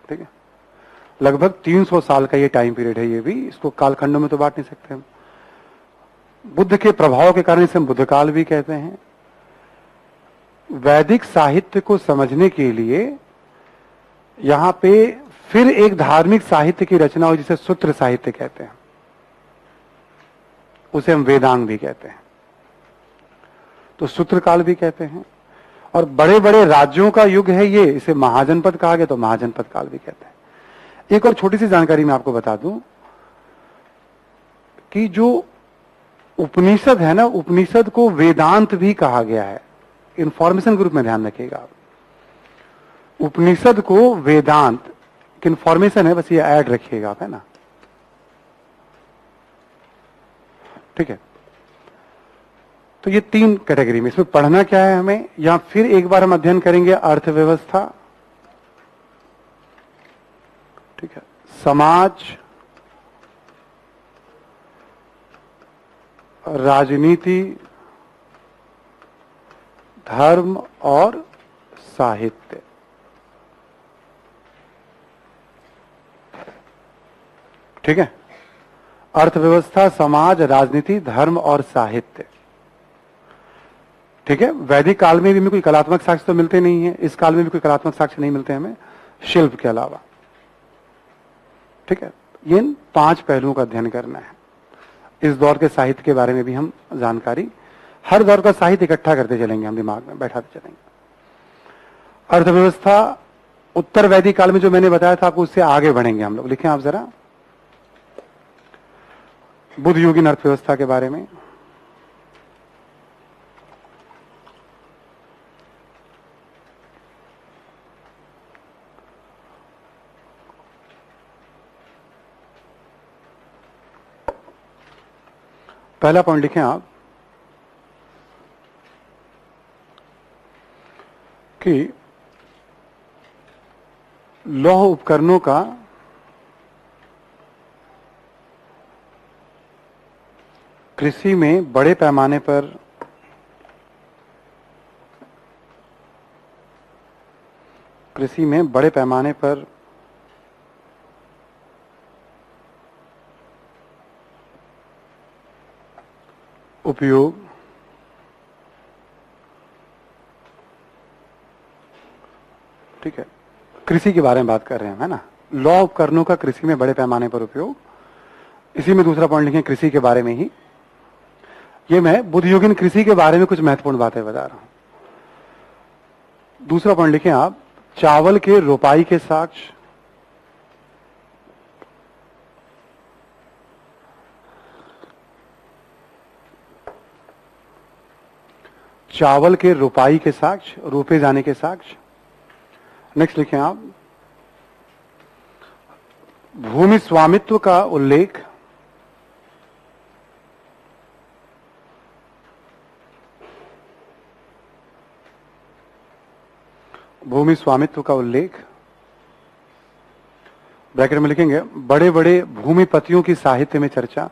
ठीक है, लगभग 300 साल का ये टाइम पीरियड है। ये भी, इसको कालखंडों में तो बांट नहीं सकते हम। बुद्ध के प्रभाव के कारण इसे हम बुद्ध काल भी कहते हैं। वैदिक साहित्य को समझने के लिए यहां पे फिर एक धार्मिक साहित्य की रचना हुई जिसे सूत्र साहित्य कहते हैं, उसे हम वेदांग भी कहते हैं, तो सूत्र काल भी कहते हैं। और बड़े बड़े राज्यों का युग है ये, इसे महाजनपद कहा गया तो महाजनपद काल भी कहते हैं। एक और छोटी सी जानकारी मैं आपको बता दूं कि जो उपनिषद है ना, उपनिषद को वेदांत भी कहा गया है। इंफॉर्मेशन ग्रुप में ध्यान रखिएगा आप, उपनिषद को वेदांत, इंफॉर्मेशन है बस, ये ऐड रखिएगा आप, है ना। ठीक है, तो ये 3 कैटेगरी में, इसमें पढ़ना क्या है हमें, या फिर एक बार हम अध्ययन करेंगे अर्थव्यवस्था, ठीक है, समाज, राजनीति, धर्म और साहित्य। ठीक है, अर्थव्यवस्था, समाज, राजनीति, धर्म और साहित्य। ठीक है, वैदिक काल में भी हमें कोई कलात्मक साक्ष्य तो मिलते नहीं है, इस काल में भी कोई कलात्मक साक्ष्य नहीं मिलते हमें शिल्प के अलावा। ठीक है, ये 5 पहलुओं का अध्ययन करना है। इस दौर के साहित्य के बारे में भी हम जानकारी, हर दौर का साहित्य इकट्ठा करते चलेंगे, हम दिमाग में बैठाते चलेंगे। अर्थव्यवस्था उत्तर वैदिक काल में जो मैंने बताया था आपको, उससे आगे बढ़ेंगे हम लोग। लिखें आप जरा, बुद्ध युगीन अर्थव्यवस्था के बारे में। पहला पॉइंट लिखें आप कि लौह उपकरणों का कृषि में बड़े पैमाने पर उपयोग ठीक है, कृषि के बारे में बात कर रहे हैं, है ना। लौह उपकरणों का कृषि में बड़े पैमाने पर उपयोग, इसी में दूसरा पॉइंट लिखें कृषि के बारे में ही। ये मैं बुद्धयुगीन कृषि के बारे में कुछ महत्वपूर्ण बातें बता रहा हूं। दूसरा पॉइंट लिखें आप, चावल के रोपाई के साक्ष्य, चावल के रोपाई के साक्ष्य, रोपे जाने के साक्ष्य। नेक्स्ट लिखें आप, भूमि स्वामित्व का उल्लेख भूमि स्वामित्व का उल्लेख ब्रैकेट में लिखेंगे बड़े बड़े भूमिपतियों की साहित्य में चर्चा।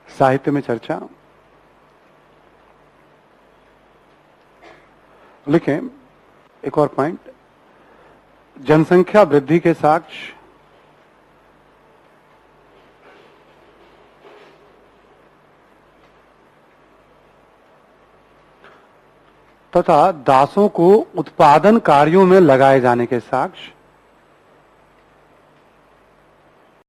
साहित्य में चर्चा लिखें। एक और पॉइंट, जनसंख्या वृद्धि के साक्ष्य तथा दासों को उत्पादन कार्यों में लगाए जाने के साक्ष्य।